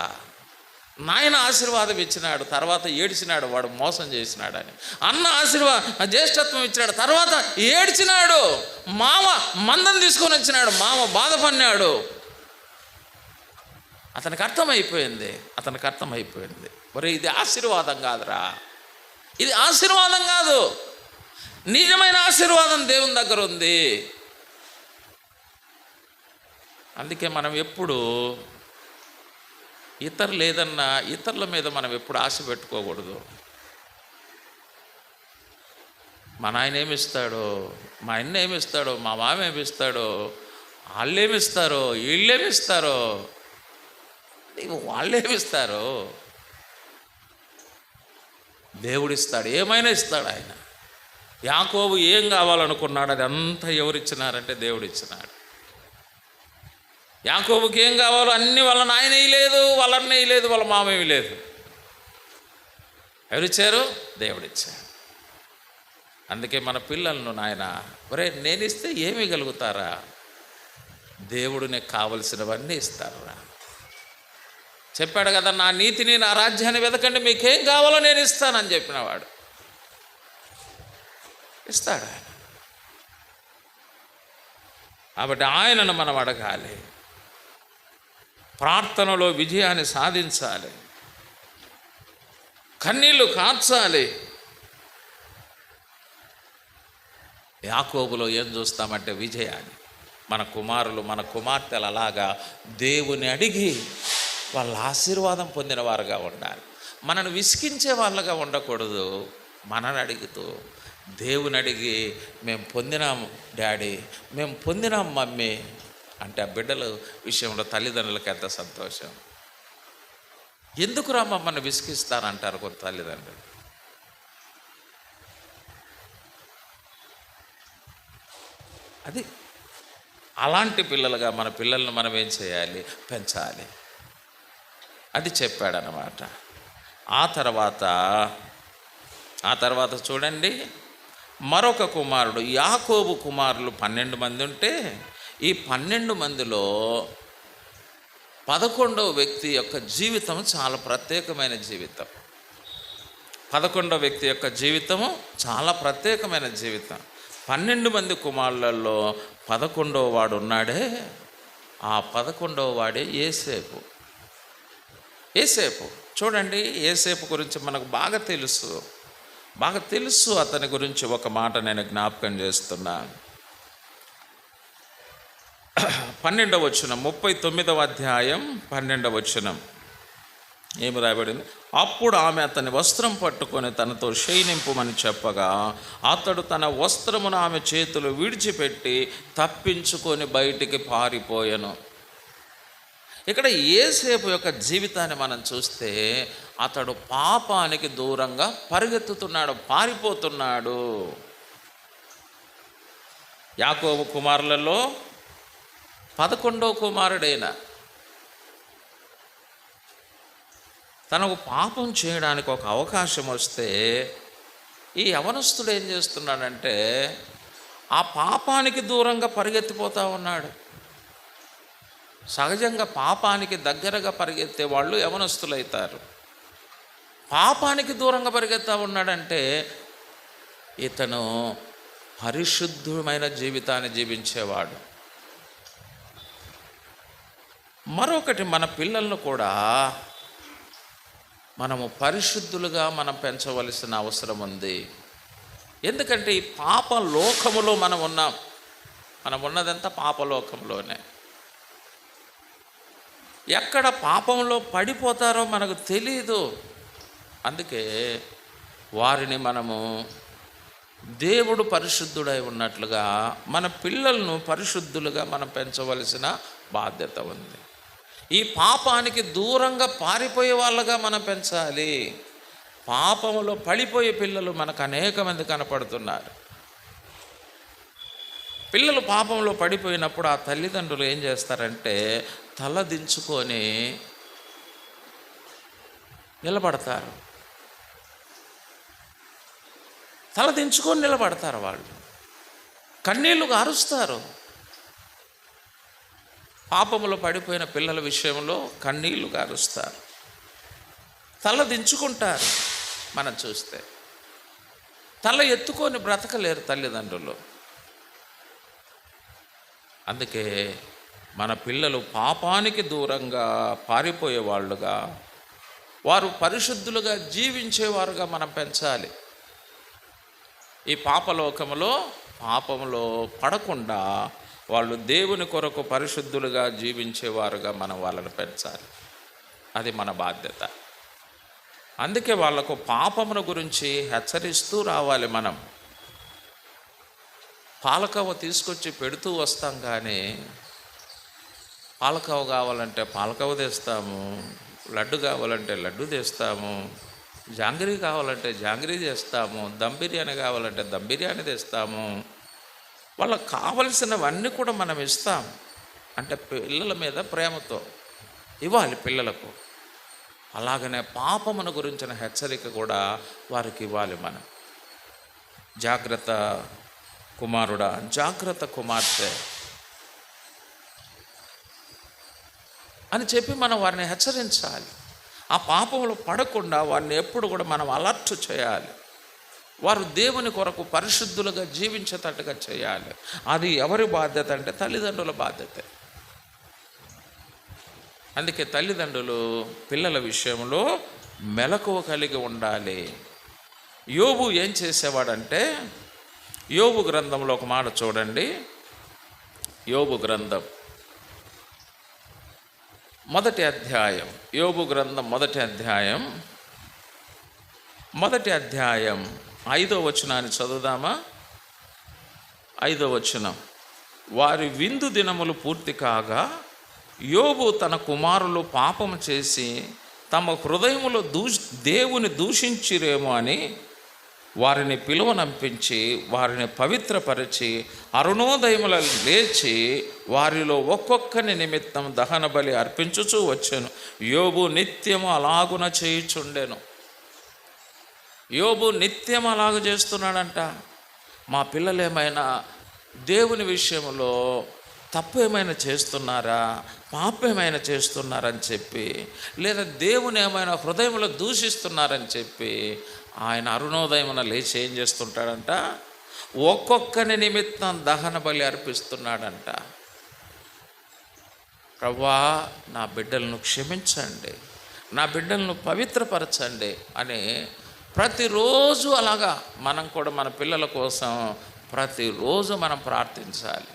నాయన ఆశీర్వాదం ఇచ్చినాడు, తర్వాత ఏడ్చినాడు వాడు మోసం చేసినాడని. అన్న జ్యేష్ఠత్వం ఇచ్చినాడు, తర్వాత ఏడ్చినాడు. మామ మందం తీసుకొని వచ్చినాడు, మామ బాధపడినాడు. అతనికి అర్థమైపోయింది. మరి ఇది ఆశీర్వాదం కాదురా, ఇది ఆశీర్వాదం కాదు. నిజమైన ఆశీర్వాదం దేవుని దగ్గర ఉంది. అందుకే మనం ఎప్పుడు ఇతరుల మీద మనం ఎప్పుడు ఆశ పెట్టుకోకూడదు. మా నాయన ఏమిస్తాడో, మా అన్న ఏమిస్తాడో, మా మామ ఏమిస్తాడో, వాళ్ళేమిస్తారో, వీళ్ళేమిస్తారో, వాళ్ళేమిస్తారో, దేవుడిస్తాడు, ఏమైనా ఇస్తాడు ఆయన. యాకోబు ఏం కావాలనుకున్నాడు అది అంతా ఎవరిచ్చినారంటే దేవుడిచ్చినాడు. యాకోబుకి ఏం కావాలో అన్నీ వాళ్ళ నాయన ఇవ్వలేదు, వాళ్ళ అన్న ఇవ్వలేదు, వాళ్ళ మామ ఇవ్వలేదు. ఎవరిచ్చారు? దేవుడిచ్చారు. అందుకే మన పిల్లలను నాయన ఒరే నేను ఇస్తే ఏమి గలుగుతారా? దేవుడు నీకు కావలసినవన్నీ ఇస్తారా? చెప్పాడు కదా, నా నీతిని నా రాజ్యాన్ని వెతకండి, మీకేం కావాలో నేను ఇస్తానని చెప్పినవాడు ఇస్తాడు ఆయన. కాబట్టి ఆయనను మనం అడగాలి, ప్రార్థనలో విజయాన్ని సాధించాలి, కన్నీళ్లు కార్చాలి. యాకోబులో ఏం చూస్తామంటే విజయాన్ని. మన కుమారులు మన కుమార్తెలు అలాగా దేవుని అడిగి వాళ్ళ ఆశీర్వాదం పొందిన వారుగా ఉండాలి. మనను విసికించే వాళ్ళగా ఉండకూడదు. మనని అడుగుతూ దేవుని అడిగి మేము పొందినాం డాడీ, మేము పొందినాం మమ్మీ అంటే ఆ బిడ్డల విషయంలో తల్లిదండ్రులకు ఎంత సంతోషం. ఎందుకురా మమ్మల్ని విసిగిస్తారంటారు కొంత తల్లిదండ్రులు. అది అలాంటి పిల్లలుగా మన పిల్లలను మనం ఏం చేయాలి? పెంచాలి. అది చెప్పాడనమాట. ఆ తర్వాత చూడండి, మరొక కుమారుడు, యాకోబు కుమారులు 12 మంది ఉంటే ఈ 12 మందిలో 11వ వ్యక్తి యొక్క జీవితం చాలా ప్రత్యేకమైన జీవితం. 11వ వ్యక్తి యొక్క జీవితము చాలా ప్రత్యేకమైన జీవితం. 12 మంది కుమారులలో 11వ వాడు ఉన్నాడే, ఆ 11వ వాడే యేసేపు. చూడండి, యేసేపు గురించి మనకు బాగా తెలుసు. అతని గురించి ఒక మాట నేను జ్ఞాపకం చేస్తున్నా. 12వ వచనం, 39వ అధ్యాయం 12వ వచనం ఏమి రాయబడింది? అప్పుడు ఆమె అతని వస్త్రం పట్టుకొని తనతో శయనింపుమని చెప్పగా అతడు తన వస్త్రమును ఆమె చేతులు విడిచిపెట్టి తప్పించుకొని బయటికి పారిపోయెను. ఇక్కడ యేసేపు యొక్క జీవితాన్ని మనం చూస్తే అతడు పాపానికి దూరంగా పరిగెత్తుతున్నాడు, పారిపోతున్నాడు. యాకోబు కుమారులలో 11వ కుమారుడైన తనకు పాపం చేయడానికి ఒక అవకాశం వస్తే ఈ యవనస్తుడు ఏం చేస్తున్నాడంటే ఆ పాపానికి దూరంగా పరిగెత్తిపోతూ ఉన్నాడు. సహజంగా పాపానికి దగ్గరగా పరిగెత్తే వాళ్ళు యవనస్తులైతారు. పాపానికి దూరంగా పరిగెత్తా ఉన్నాడంటే ఇతను పరిశుద్ధమైన జీవితాన్ని జీవించేవాడు. మరొకటి, మన పిల్లలను కూడా మనము పరిశుద్ధులుగా మనం పెంచవలసిన అవసరం ఉంది. ఎందుకంటే ఈ పాప లోకములో మనం ఉన్నదంతా పాపలోకంలోనే. ఎక్కడ పాపంలో పడిపోతారో మనకు తెలీదు. అందుకే వారిని మనము దేవుడు పరిశుద్ధుడై ఉన్నట్లుగా మన పిల్లలను పరిశుద్ధులుగా మనం పెంచవలసిన బాధ్యత ఉంది. ఈ పాపానికి దూరంగా పారిపోయే వాళ్ళగా మనం పెంచాలి. పాపములో పడిపోయే పిల్లలు మనకు అనేక మంది కనపడుతున్నారు. పిల్లలు పాపంలో పడిపోయినప్పుడు ఆ తల్లిదండ్రులు ఏం చేస్తారంటే తల దించుకొని నిలబడతారు. వాళ్ళు కన్నీళ్లు గారుస్తారు. పాపములో పడిపోయిన పిల్లల విషయంలో కన్నీళ్లు గారుస్తారు, తల దించుకుంటారు. మనం చూస్తే తల ఎత్తుకొని బ్రతకలేరు తల్లిదండ్రులు. అందుకే మన పిల్లలు పాపానికి దూరంగా పారిపోయే వాళ్ళుగా, వారు పరిశుద్ధులుగా జీవించేవారుగా మనం పెంచాలి. ఈ పాపలోకములో పాపములో పడకుండా వాళ్ళు దేవుని కొరకు పరిశుద్ధులుగా జీవించేవారుగా మనం వాళ్ళని పెంచాలి. అది మన బాధ్యత. అందుకే వాళ్ళకు పాపమును గురించి హెచ్చరిస్తూ రావాలి. మనం పాలకవ్వ తీసుకొచ్చి పెడుతూ వస్తాం, కానీ పాలకవ్వ కావాలంటే పాలకవ్వ తెస్తాము, లడ్డు కావాలంటే లడ్డు తెస్తాము, జాంగ్రీ కావాలంటే జాంగ్రీ చేస్తాము, దమ్ బిర్యానీ కావాలంటే దమ్ బిర్యానీ తెస్తాము. వాళ్ళకు కావలసినవన్నీ కూడా మనం ఇస్తాం. అంటే పిల్లల మీద ప్రేమతో ఇవ్వాలి పిల్లలకు. అలాగనే పాపమును గురించిన హెచ్చరిక కూడా వారికి ఇవ్వాలి. మనం జాగ్రత్త కుమారుడా, జాగ్రత్త కుమార్తె అని చెప్పి మనం వారిని హెచ్చరించాలి. ఆ పాపంలో పడకుండా వారిని ఎప్పుడు కూడా మనం అలర్ట్ చేయాలి. వారు దేవుని కొరకు పరిశుద్ధులుగా జీవించేటట్టుగా చేయాలి. అది ఎవరి బాధ్యత అంటే తల్లిదండ్రుల బాధ్యత. అందుకే తల్లిదండ్రులు పిల్లల విషయంలో మెలకువ కలిగి ఉండాలి. యోబు ఏం చేసేవాడంటే, యోబు గ్రంథంలో ఒక మాట చూడండి. యోబు గ్రంథం మొదటి అధ్యాయం, యోబు గ్రంథం మొదటి అధ్యాయం 5వ వచనాన్ని చదువుదామా? 5వ వచనం, వారి విందు దినములు పూర్తి కాగా యోబు తన కుమారులు పాపము చేసి తమ హృదయములో దేవుని దూషించిరేమో అని వారిని పిలువనంపించి వారిని పవిత్రపరిచి అరుణోదయముల లేచి వారిలో ఒక్కొక్కని నిమిత్తం దహన బలి అర్పించుచూ వచ్చాను. యోబు నిత్యము అలాగున చేయుచుండెను. యోబు నిత్యం అలాగ చేస్తున్నాడంట. మా పిల్లలు ఏమైనా దేవుని విషయంలో తప్పు ఏమైనా చేస్తున్నారా, పాపం ఏమైనా చేస్తున్నారని చెప్పి, లేదా దేవుని ఏమైనా హృదయంలో దూషిస్తున్నారని చెప్పి ఆయన అరుణోదయమున లేచి ఏం చేస్తుంటాడంట, ఒక్కొక్కని నిమిత్తం దహన బలి అర్పిస్తున్నాడంట. ప్రభువా, నా బిడ్డలను క్షమించండి, నా బిడ్డలను పవిత్రపరచండి అని ప్రతిరోజు అలాగా మనం కూడా మన పిల్లల కోసం ప్రతిరోజు మనం ప్రార్థించాలి.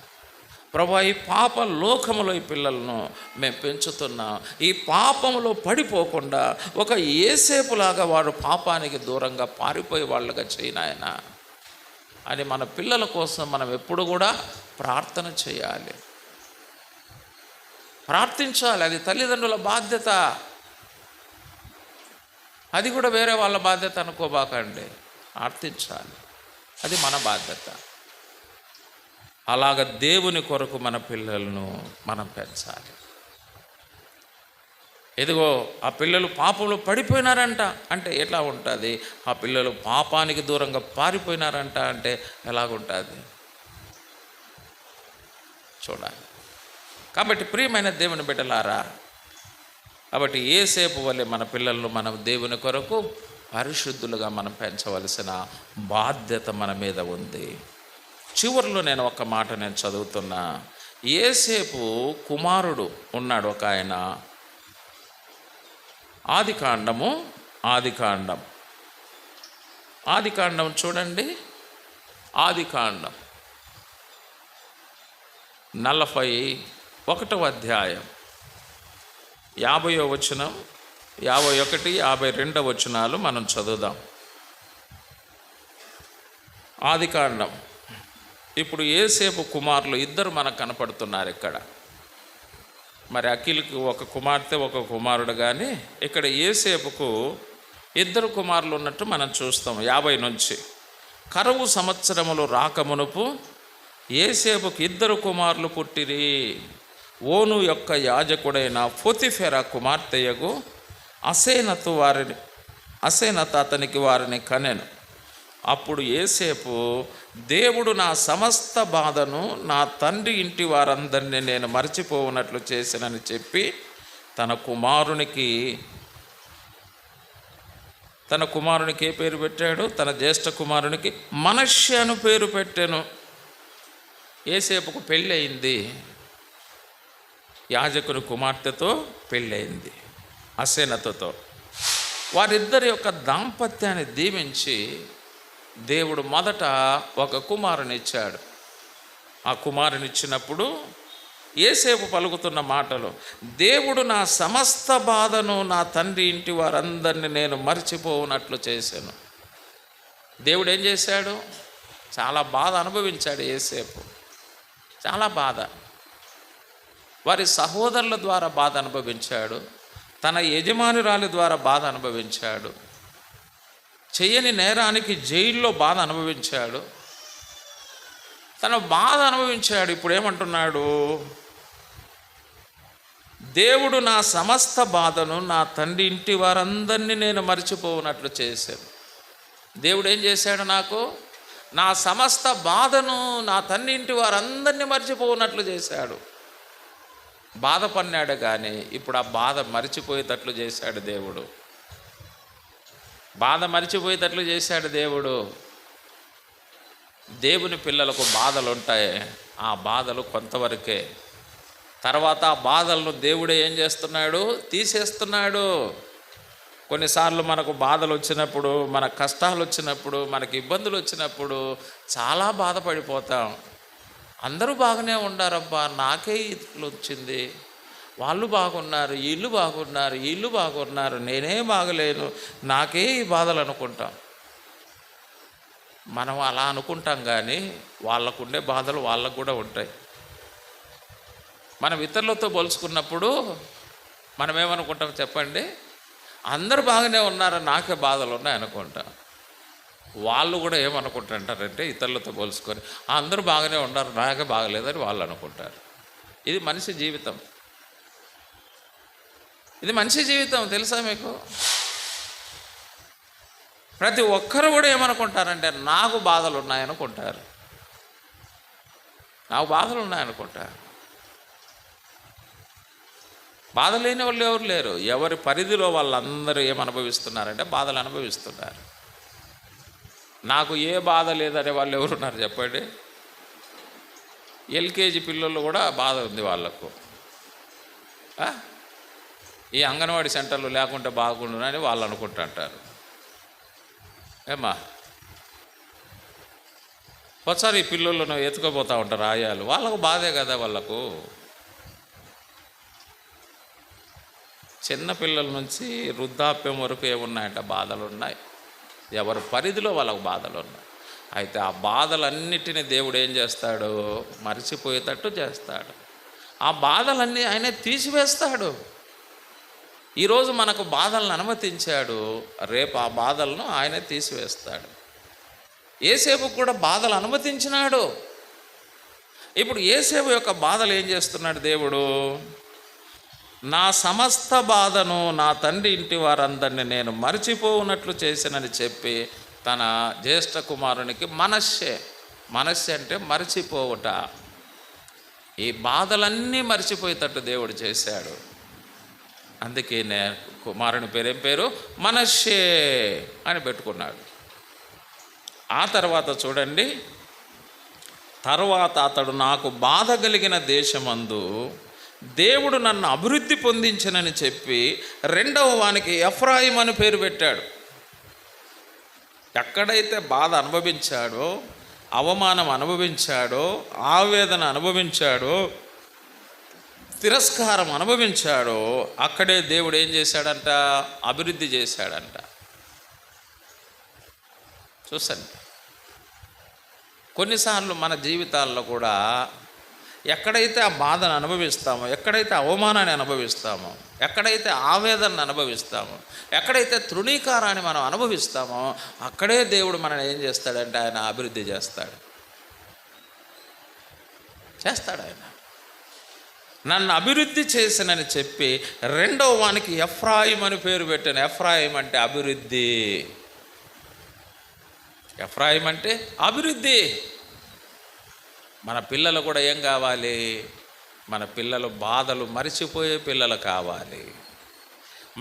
ప్రభువా, ఈ పాప లోకములో ఈ పిల్లలను మేము పెంచుతున్నాం, ఈ పాపములో పడిపోకుండా ఒక యేసేపులాగా వాడు పాపానికి దూరంగా పారిపోయే వాళ్ళుగా చేయనాయన అని మన పిల్లల కోసం మనం ఎప్పుడు కూడా ప్రార్థన చేయాలి, ప్రార్థించాలి. అది తల్లిదండ్రుల బాధ్యత. అది కూడా వేరే వాళ్ళ బాధ్యత అనుకోబాకండి. ప్రార్థించాలి, అది మన బాధ్యత. అలాగ దేవుని కొరకు మన పిల్లలను మనం పెంచాలి. ఎదిగో ఆ పిల్లలు పాపంలో పడిపోయినారంట అంటే ఎట్లా ఉంటుంది? ఆ పిల్లలు పాపానికి దూరంగా పారిపోయినారంట అంటే ఎలాగుంటుంది చూడాలి. కాబట్టి ప్రియమైన దేవుని బిడ్డలారా, కాబట్టి యేసేపు వలె మన పిల్లలను మనం దేవుని కొరకు పరిశుద్ధులుగా మనం పెంచవలసిన బాధ్యత మన మీద ఉంది. చివరిలో నేను ఒక మాట నేను చదువుతున్నా. యేసేపు కుమారుడు ఉన్నాడు ఒక ఆయన. ఆదికాండం చూడండి. ఆదికాండం 41వ అధ్యాయం 50వ వచనం, 51, 52 వచనాలు మనం చదువుదాం. ఆదికాండం. ఇప్పుడు యేసేపు కుమారులు ఇద్దరు మనకు కనపడుతున్నారు ఇక్కడ. మరి అఖిల్కి ఒక కుమార్తె ఒక కుమారుడు, కానీ ఇక్కడ యేసేపుకు ఇద్దరు కుమారులు ఉన్నట్టు మనం చూస్తాం. 50 నుంచి, కరువు సంవత్సరములు రాకమునుపు యేసేపుకు ఇద్దరు కుమారులు పుట్టిరి. ఓను యొక్క యాజకుడైన పొతిఫెర కుమార్తెయగు అసేనత అతనికి వారిని కనెను. అప్పుడు యేసేపు, దేవుడు నా సమస్త బాధను నా తండ్రి ఇంటి వారందరినీ నేను మర్చిపోవునట్లు చేశానని చెప్పి తన కుమారునికి ఏ పేరు పెట్టాడు? తన జ్యేష్ఠ కుమారునికి మనష్షే అను పేరు పెట్టాను. యేసేపుకు పెళ్ళి అయింది, యాజకుని కుమార్తెతో పెళ్ళయింది, అసేనతతో. వారిద్దరి యొక్క దాంపత్యాన్ని దీవించి దేవుడు మొదట ఒక కుమారుని ఇచ్చాడు. ఆ కుమారుని ఇచ్చినప్పుడు యేసేపు పలుకుతున్న మాటలు, దేవుడు నా సమస్త బాధను నా తండ్రి ఇంటి వారందరినీ నేను మర్చిపోవునట్లు చేశాను. దేవుడు ఏం చేశాడు? చాలా బాధ అనుభవించాడు యేసేపు, చాలా బాధ. వారి సహోదరుల ద్వారా బాధ అనుభవించాడు, తన యజమానురాలి ద్వారా బాధ అనుభవించాడు, చెయ్యని నేరానికి జైల్లో బాధ అనుభవించాడు, తన బాధ అనుభవించాడు. ఇప్పుడు ఏమంటున్నాడు? దేవుడు నా సమస్త బాధను నా తండ్రి ఇంటి వారందరినీ నేను మర్చిపోవునట్లు చేశాను. దేవుడు ఏం చేశాడు? నాకు నా సమస్త బాధను నా తండ్రి ఇంటి వారందరినీ మర్చిపోవునట్లు చేశాడు. బాధపడినాడు, కానీ ఇప్పుడు ఆ బాధ మర్చిపోయేటట్లు చేశాడు దేవుడు. బాధ మర్చిపోయేటట్లు చేశాడు దేవుడు. దేవుని పిల్లలకు బాధలు ఉంటాయి, ఆ బాధలు కొంతవరకే. తర్వాత ఆ బాధలను దేవుడే ఏం చేస్తున్నాడు? తీసేస్తున్నాడు. కొన్నిసార్లు మనకు బాధలు వచ్చినప్పుడు, మన కష్టాలు వచ్చినప్పుడు, మనకి ఇబ్బందులు వచ్చినప్పుడు చాలా బాధపడిపోతాం. అందరూ బాగానే ఉండారబ్బా, నాకే ఇట్లు వచ్చింది, వాళ్ళు బాగున్నారు, వీళ్ళు బాగున్నారు, నేనే బాగలేను, నాకే ఈ బాధలు అనుకుంటాం. మనం అలా అనుకుంటాం, కానీ వాళ్ళకుండే బాధలు వాళ్ళకు కూడా ఉంటాయి. మనం ఇతరులతో పోల్చుకున్నప్పుడు మనం ఏమనుకుంటాం చెప్పండి? అందరూ బాగానే ఉన్నారు, నాకే బాధలు ఉన్నాయి అనుకుంటాం. వాళ్ళు కూడా ఏమనుకుంటుంటారంటే ఇతరులతో పోల్చుకొని అందరూ బాగానే ఉన్నారు, నాకే బాగలేదని వాళ్ళు అనుకుంటారు. ఇది మనిషి జీవితం, ఇది మనిషి జీవితం. తెలుసా మీకు? ప్రతి ఒక్కరు కూడా ఏమనుకుంటారంటే నాకు బాధలు ఉన్నాయనుకుంటారు, నాకు బాధలు ఉన్నాయనుకుంటారు. బాధ లేని వాళ్ళు ఎవరు లేరు. ఎవరి పరిధిలో వాళ్ళందరూ ఏమనుభవిస్తున్నారంటే బాధలు అనుభవిస్తున్నారు. నాకు ఏ బాధ లేదనే వాళ్ళు ఎవరున్నారు చెప్పండి? ఎల్కేజీ పిల్లలు కూడా బాధ ఉంది వాళ్ళకు. ఈ అంగన్వాడీ సెంటర్లు లేకుంటే బాగుండునని వాళ్ళు అనుకుంటుంటారు. ఏమ్మా, ఒకసారి ఈ పిల్లలను ఎత్తుకుపోతూ ఉంటారు ఆయాలు, వాళ్ళకు బాధే కదా. వాళ్ళకు చిన్న పిల్లల నుంచి వృద్ధాప్యం వరకు ఏమున్నాయంట బాధలు ఉన్నాయి. ఎవరి పరిధిలో వాళ్ళకు బాధలు ఉన్నాయి. అయితే ఆ బాధలన్నిటినీ దేవుడు ఏం చేస్తాడు? మరిచిపోయేటట్టు చేస్తాడు. ఆ బాధలన్నీ ఆయనే తీసివేస్తాడు. ఈరోజు మనకు బాధలను అనుమతించాడు, రేపు ఆ బాధలను ఆయనే తీసివేస్తాడు. యేసేపుకు కూడా బాధలు అనుమతించినాడు. ఇప్పుడు యేసేపు యొక్క బాధలు ఏం చేస్తున్నాడు దేవుడు? నా సమస్త బాధను నా తండ్రి ఇంటి వారందరినీ నేను మరిచిపోవునట్లు చేశానని చెప్పి తన జ్యేష్ఠ కుమారునికి మనస్సే అంటే మరిచిపోవుట, ఈ బాధలన్నీ మరిచిపోయేటట్టు దేవుడు చేశాడు. అందుకే కుమారుని పేరేం పేరు? మనస్సే అని పెట్టుకున్నాడు. ఆ తర్వాత చూడండి, తర్వాత అతడు నాకు బాధ కలిగిన దేశమందు దేవుడు నన్ను అభివృద్ధి పొందించనని చెప్పి రెండవ వానికి ఎఫ్రాయిం అని పేరు పెట్టాడు. ఎక్కడైతే బాధ అనుభవించాడో, అవమానం అనుభవించాడో, ఆవేదన అనుభవించాడో, తిరస్కారం అనుభవించాడో, అక్కడే దేవుడు ఏం చేశాడంట? అభివృద్ధి చేశాడంట. చూసండి, కొన్నిసార్లు మన జీవితాల్లో కూడా ఎక్కడైతే ఆ బాధను అనుభవిస్తామో, ఎక్కడైతే అవమానాన్ని అనుభవిస్తామో, ఎక్కడైతే ఆవేదనను అనుభవిస్తామో, ఎక్కడైతే తృణీకారాన్ని మనం అనుభవిస్తామో, అక్కడే దేవుడు మనల్ని ఏం చేస్తాడంటే ఆయన అభివృద్ధి చేస్తాడు. ఆయన నన్ను అభివృద్ధి చేసినని చెప్పి రెండవ వానికి ఎఫ్రాయిం అని పేరు పెట్టాను. ఎఫ్రాయిం అంటే అభివృద్ధి. ఎఫ్రాయిం అంటే అభివృద్ధి. మన పిల్లలు కూడా ఏం కావాలి? మన పిల్లలు బాధలు మరిచిపోయే పిల్లలు కావాలి.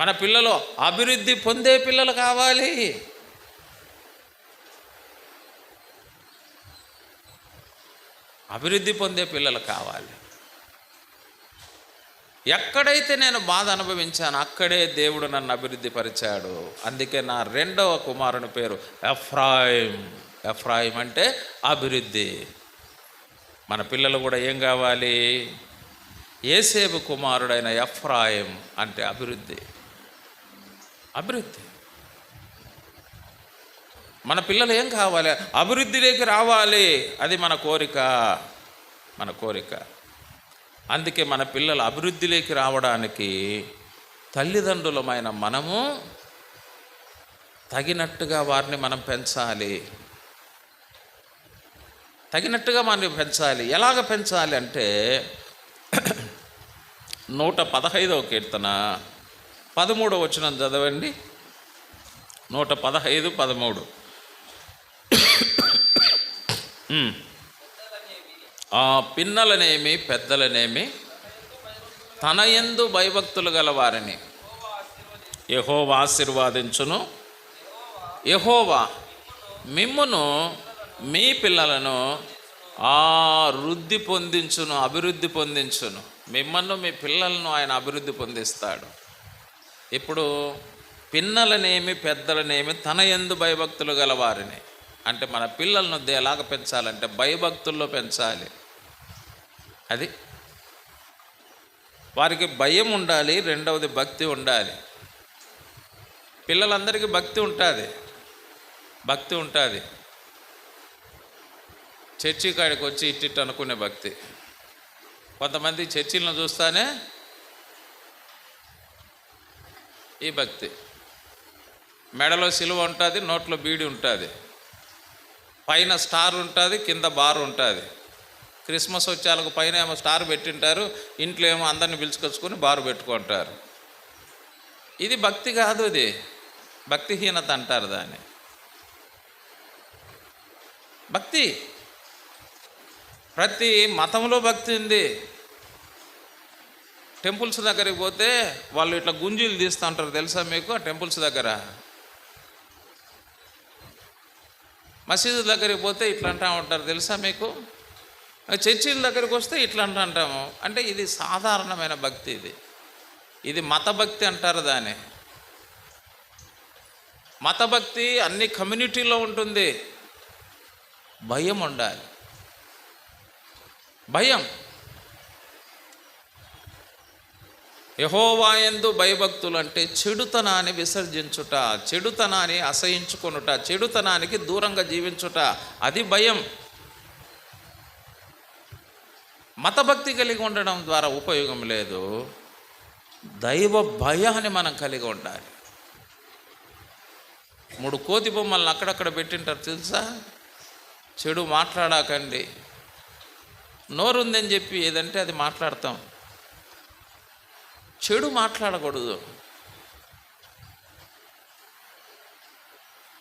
మన పిల్లలు అభివృద్ధి పొందే పిల్లలు కావాలి. అభివృద్ధి పొందే పిల్లలు కావాలి. ఎక్కడైతే నేను బాధ అనుభవించాను అక్కడే దేవుడు నన్ను అభివృద్ధి పరిచాడు. అందుకే నా రెండవ కుమారుని పేరు ఎఫ్రాయిం. ఎఫ్రాయిం అంటే అభివృద్ధి. మన పిల్లలు కూడా ఏం కావాలి? యేసేపు కుమారుడైన ఎఫ్రాయిం అంటే అభివృద్ధి. అభివృద్ధి. మన పిల్లలు ఏం కావాలి? అభివృద్ధిలోకి రావాలి. అది మన కోరిక. మన కోరిక. అందుకే మన పిల్లలు అభివృద్ధిలోకి రావడానికి తల్లిదండ్రులమైన మనము తగినట్టుగా వారిని మనం పెంచాలి. తగినట్టుగా మనం పెంచాలి. ఎలాగ పెంచాలి అంటే 115వ కీర్తన 13వ వచనం చదవండి. 115, 13. ఆ పిన్నలనేమి పెద్దలనేమి తన యందు భయభక్తులు గల వారిని యెహోవా ఆశీర్వాదించును. యెహోవా మిమ్మును మీ పిల్లలను వృద్ధి పొందించును, అభివృద్ధి పొందించును. మిమ్మల్ని మీ పిల్లలను ఆయన అభివృద్ధి పొందిస్తాడు. ఇప్పుడు పిన్నలనేమి పెద్దలనేమి తన యందు భయభక్తులు గల వారిని అంటే మన పిల్లలను ఎలాగ పెంచాలంటే భయభక్తుల్లో పెంచాలి. అది వారికి భయం ఉండాలి. రెండవది భక్తి ఉండాలి. పిల్లలందరికీ భక్తి ఉంటుంది. భక్తి ఉంటుంది. చర్చి కాడికి వచ్చి ఇట్టిట్టు అనుకునే భక్తి. కొంతమంది చర్చిలను చూస్తానే ఈ భక్తి. మెడలో సిలువ ఉంటుంది, నోట్లో బీడి ఉంటుంది, పైన స్టార్ ఉంటుంది, కింద బార్ ఉంటుంది. క్రిస్మస్ వచ్చేలకు పైన ఏమో స్టార్ పెట్టింటారు, ఇంట్లో ఏమో అందరిని పిలుచుకొచ్చుకొని బారు పెట్టుకుంటారు. ఇది భక్తి కాదు. ఇది భక్తిహీనత అంటారు దాన్ని. భక్తి ప్రతి మతంలో భక్తి ఉంది. టెంపుల్స్ దగ్గరికి పోతే వాళ్ళు ఇట్లా గుంజీలు తీస్తూ ఉంటారు, తెలుసా మీకు? ఆ టెంపుల్స్ దగ్గర మసీదు దగ్గరికి పోతే ఇట్లా అంటూ ఉంటారు, తెలుసా మీకు? చర్చిల దగ్గరికి వస్తే ఇట్లా అంటాము. అంటే ఇది సాధారణమైన భక్తి, ఇది మత భక్తి అంటారు దాన్ని. మత భక్తి అన్ని కమ్యూనిటీలో ఉంటుంది. భయం ఉండాలి, భయం. యెహోవా యందు భయభక్తులు అంటే చెడుతనాన్ని విసర్జించుట, చెడుతనాన్ని అసహించుకొనుట, చెడుతనానికి దూరంగా జీవించుట, అది భయం. మతభక్తి కలిగి ఉండడం ద్వారా ఉపయోగం లేదు. దైవ భయాన్ని మనం కలిగి ఉండాలి. 3 కోతి బొమ్మలను అక్కడక్కడ పెట్టింటారు, తెలుసా? చెడు మాట్లాడకండి. నోరుందని చెప్పి ఏదంటే అది మాట్లాడతాం. చెడు మాట్లాడకూడదు.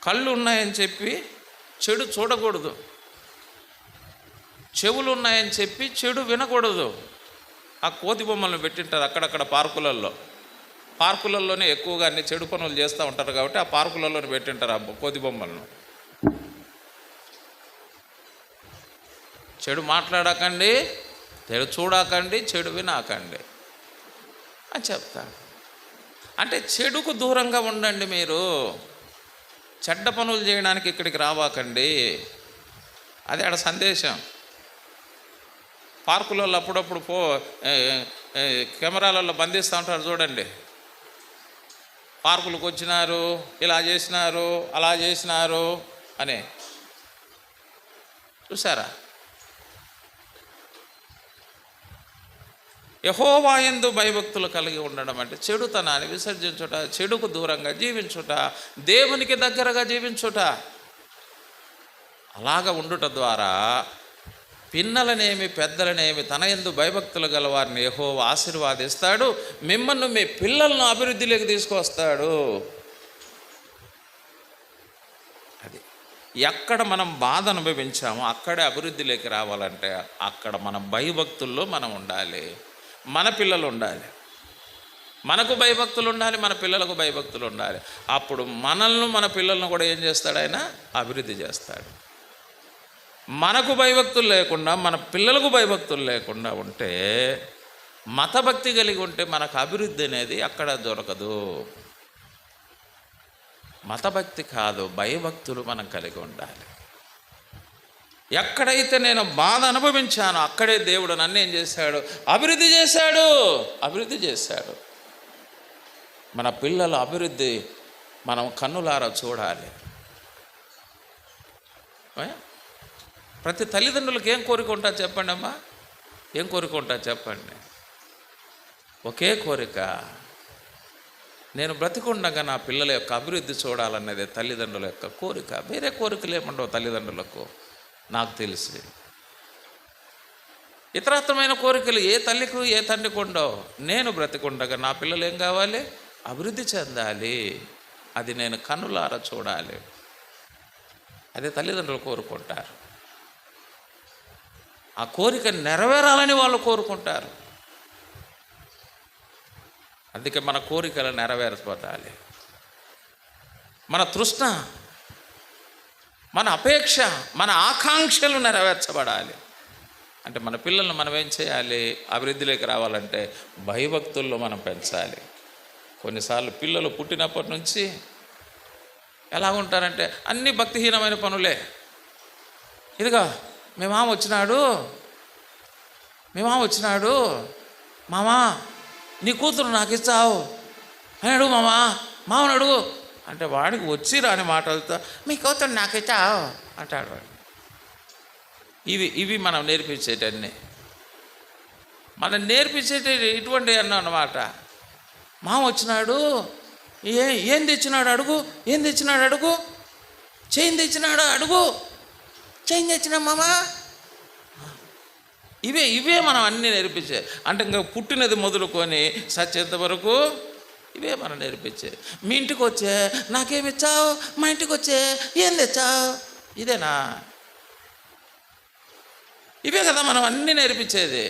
కళ్ళు ఉన్నాయని చెప్పి చెడు చూడకూడదు. చెవులు ఉన్నాయని చెప్పి చెడు వినకూడదు. ఆ కోతి బొమ్మలను పెట్టింటారు అక్కడక్కడ పార్కులలోనే ఎక్కువగా అన్ని చెడు పనులు చేస్తూ ఉంటారు కాబట్టి ఆ పార్కులలోనే పెట్టింటారు ఆ కోతి బొమ్మలను. చెడు మాట్లాడకండి, చెడు చూడకండి, చెడు వినకండి అని చెప్తాడు. అంటే చెడుకు దూరంగా ఉండండి. మీరు చెడ్డ పనులు చేయడానికి ఇక్కడికి రావాకండి. అదే ఆడ సందేశం. పార్కులలో అప్పుడప్పుడు కెమెరాలలో బంధిస్తూ ఉంటారు, చూడండి. పార్కులకు వచ్చినారు, ఇలా చేసినారు, అలా చేసినారు అని చూసారా? యెహోవా యందు భయభక్తులు కలిగి ఉండడం అంటే చెడుతనాన్ని విసర్జించుట, చెడుకు దూరంగా జీవించుట, దేవునికి దగ్గరగా జీవించుట. అలాగ ఉండుట ద్వారా పిన్నలనేమి పెద్దలనేమి తన యందు భయభక్తులు గలవారిని యెహోవా ఆశీర్వాదిస్తాడు. మిమ్మల్ని మీ పిల్లలను అభివృద్ధిలోకి తీసుకొస్తాడు. అది ఎక్కడ మనం బాధ అనుభవించామో అక్కడే అభివృద్ధిలోకి రావాలంటే అక్కడ మనం భయభక్తుల్లో మనం ఉండాలి. మన పిల్లలు ఉండాలి, మనకు భయభక్తులు ఉండాలి, మన పిల్లలకు భయభక్తులు ఉండాలి. అప్పుడు మనల్ని మన పిల్లలను కూడా ఏం చేస్తాడు? ఆయన అభివృద్ధి చేస్తాడు. మనకు భయభక్తులు లేకుండా మన పిల్లలకు భయభక్తులు లేకుండా ఉంటే, మతభక్తి కలిగి ఉంటే మనకు అభివృద్ధి అనేది అక్కడ దొరకదు. మతభక్తి కాదు, భయభక్తులు మనం కలిగి ఉండాలి. ఎక్కడైతే నేను బాధ అనుభవించానో అక్కడే దేవుడు నన్ను ఏం చేశాడు? అభివృద్ధి చేశాడు. మన పిల్లల అభివృద్ధి మనం కన్నులారా చూడాలి. ప్రతి తల్లిదండ్రులకు ఏం కోరిక ఉంటుంది చెప్పండి అమ్మా? ఏం కోరిక ఉంటుంది చెప్పండి? ఒకే కోరిక, నేను బ్రతికుండగా నా పిల్లల యొక్క అభివృద్ధి చూడాలన్నదే తల్లిదండ్రుల యొక్క కోరిక. వేరే కోరికలు ఏముండవు తల్లిదండ్రులకు, నాకు తెలిసి. ఇతరత్వమైన కోరికలు ఏ తల్లికి ఏ తండ్రికి ఉండవు. నేను బ్రతికుండగా నా పిల్లలు ఏం కావాలి? అభివృద్ధి చెందాలి. అది నేను కన్నులారా చూడాలి. అదే తల్లిదండ్రులు కోరుకుంటారు. ఆ కోరిక నెరవేరాలని వాళ్ళు కోరుకుంటారు. అందుకే మన కోరికలు నెరవేర్చబడాలి. మన తృష్ణ, మన అపేక్ష, మన ఆకాంక్షలు నెరవేర్చబడాలి. అంటే మన పిల్లలను మనం ఏం చేయాలి? అభివృద్ధిలోకి రావాలంటే భయభక్తుల్లో మనం పెంచాలి. కొన్నిసార్లు పిల్లలు పుట్టినప్పటి నుంచి ఎలా ఉంటారంటే అన్నీ భక్తిహీనమైన పనులే. ఇదిగా మీ మామ వచ్చినాడు, మామా నీ కూతురు నాకు ఇస్తావు అని అడుగు, మామని అడుగు అంటే వాడికి వచ్చి రాని మాటలతో మీ కూతురు నాకు ఇస్తావు అంటాడు వాడు. ఇవి మనం నేర్పించేటన్నీ, మనం నేర్పించేటి ఇటువంటి అన్నమాట. మామ వచ్చినాడు, ఏం తెచ్చినాడు అడుగు, ఏం తెచ్చినాడు అడుగు, చైన్ తెచ్చినాడు అడుగు, చైన్ తెచ్చినా మామా. ఇవే మనం అన్నీ నేర్పించే. అంటే ఇంకా పుట్టినది మొదలుకొని సచ్చేంత వరకు ఇవే మనం నేర్పించే. మీ ఇంటికి వచ్చే నాకేమిచ్చావు, మా ఇంటికి వచ్చే ఏం తెచ్చావు, ఇదేనా? ఇవే కదా మనం అన్నీ నేర్పించేది.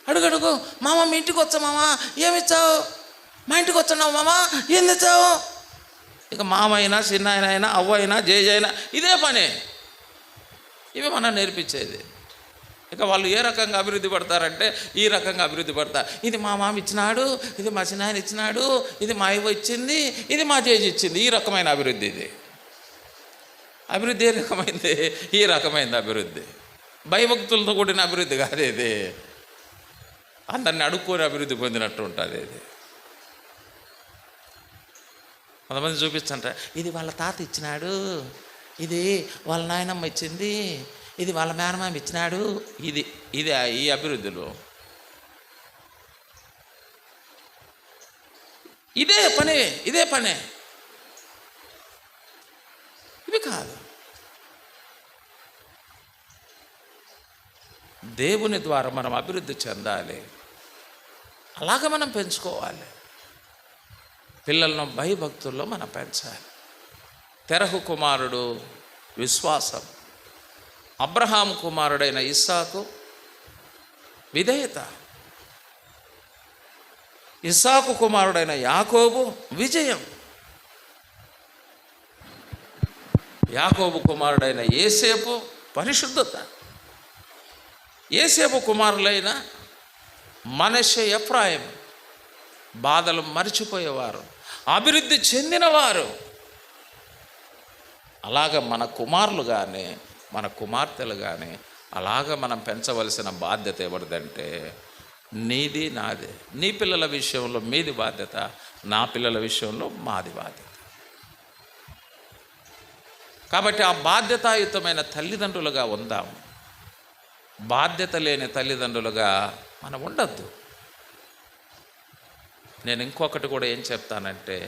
అడుగడుగు మామ మీ ఇంటికి వచ్చా మామ ఏమిచ్చావు, మా ఇంటికి వచ్చావు మామ ఏం తెచ్చావు. ఇక మామ అయినా చిన్న అయినా అవ్వ అయినా జేజ అయినా ఇదే పని. ఇవి మనం నేర్పించేది. ఇక వాళ్ళు ఏ రకంగా అభివృద్ధి పడతారంటే ఈ రకంగా అభివృద్ధి పడతారు. ఇది మా మామ ఇచ్చినాడు, ఇది మా చిన్నాయన ఇచ్చినాడు, ఇది మా ఇవ్వ ఇచ్చింది, ఇది మా జేజి ఇచ్చింది. ఈ రకమైన అభివృద్ధి. ఇది అభివృద్ధి ఏ రకమైంది? ఈ రకమైనది అభివృద్ధి. భయభక్తులతో కూడిన అభివృద్ధి కాదు ఇది. అందరిని అడుక్కొని అభివృద్ధి పొందినట్టు ఉంటుంది ఇది. కొంతమంది చూపించంట, ఇది వాళ్ళ తాత ఇచ్చినాడు, ఇది వాళ్ళ నాయనమ్మ ఇచ్చింది, ఇది వాళ్ళ మేనమామ ఇచ్చినాడు. ఇది ఇది ఈ అభివృద్ధిలో ఇదే పనే. ఇవి కాదు. దేవుని ద్వారా మనం అభివృద్ధి చెందాలి. అలాగ మనం పెంచుకోవాలి. పిల్లలను భయభక్తుల్లో మనం పెంచాలి. తెరహు కుమారుడు విశ్వాసం, అబ్రహాము కుమారుడైన ఇస్సాకు విధేయత, ఇస్సాకు కుమారుడైన యాకోబు విజయం, యాకోబు కుమారుడైన యోసేపు పరిశుద్ధత, యోసేపు కుమారులైన మనష్షే ఎఫ్రాయిము బాధలు మర్చిపోయేవారు, అభివృద్ధి చెందినవారు. అలాగ మన కుమారులు కానీ మన కుమార్తెలు కానీ అలాగ మనం పెంచవలసిన బాధ్యత ఎవరిదంటే నీది నాదే. నీ పిల్లల విషయంలో మీది బాధ్యత, నా పిల్లల విషయంలో మాది బాధ్యత. కాబట్టి ఆ బాధ్యతాయుతమైన తల్లిదండ్రులుగా ఉందాం. బాధ్యత లేని తల్లిదండ్రులుగా మనం ఉండద్దు. నేను ఇంకొకటి కూడా ఏం చెప్తానంటే,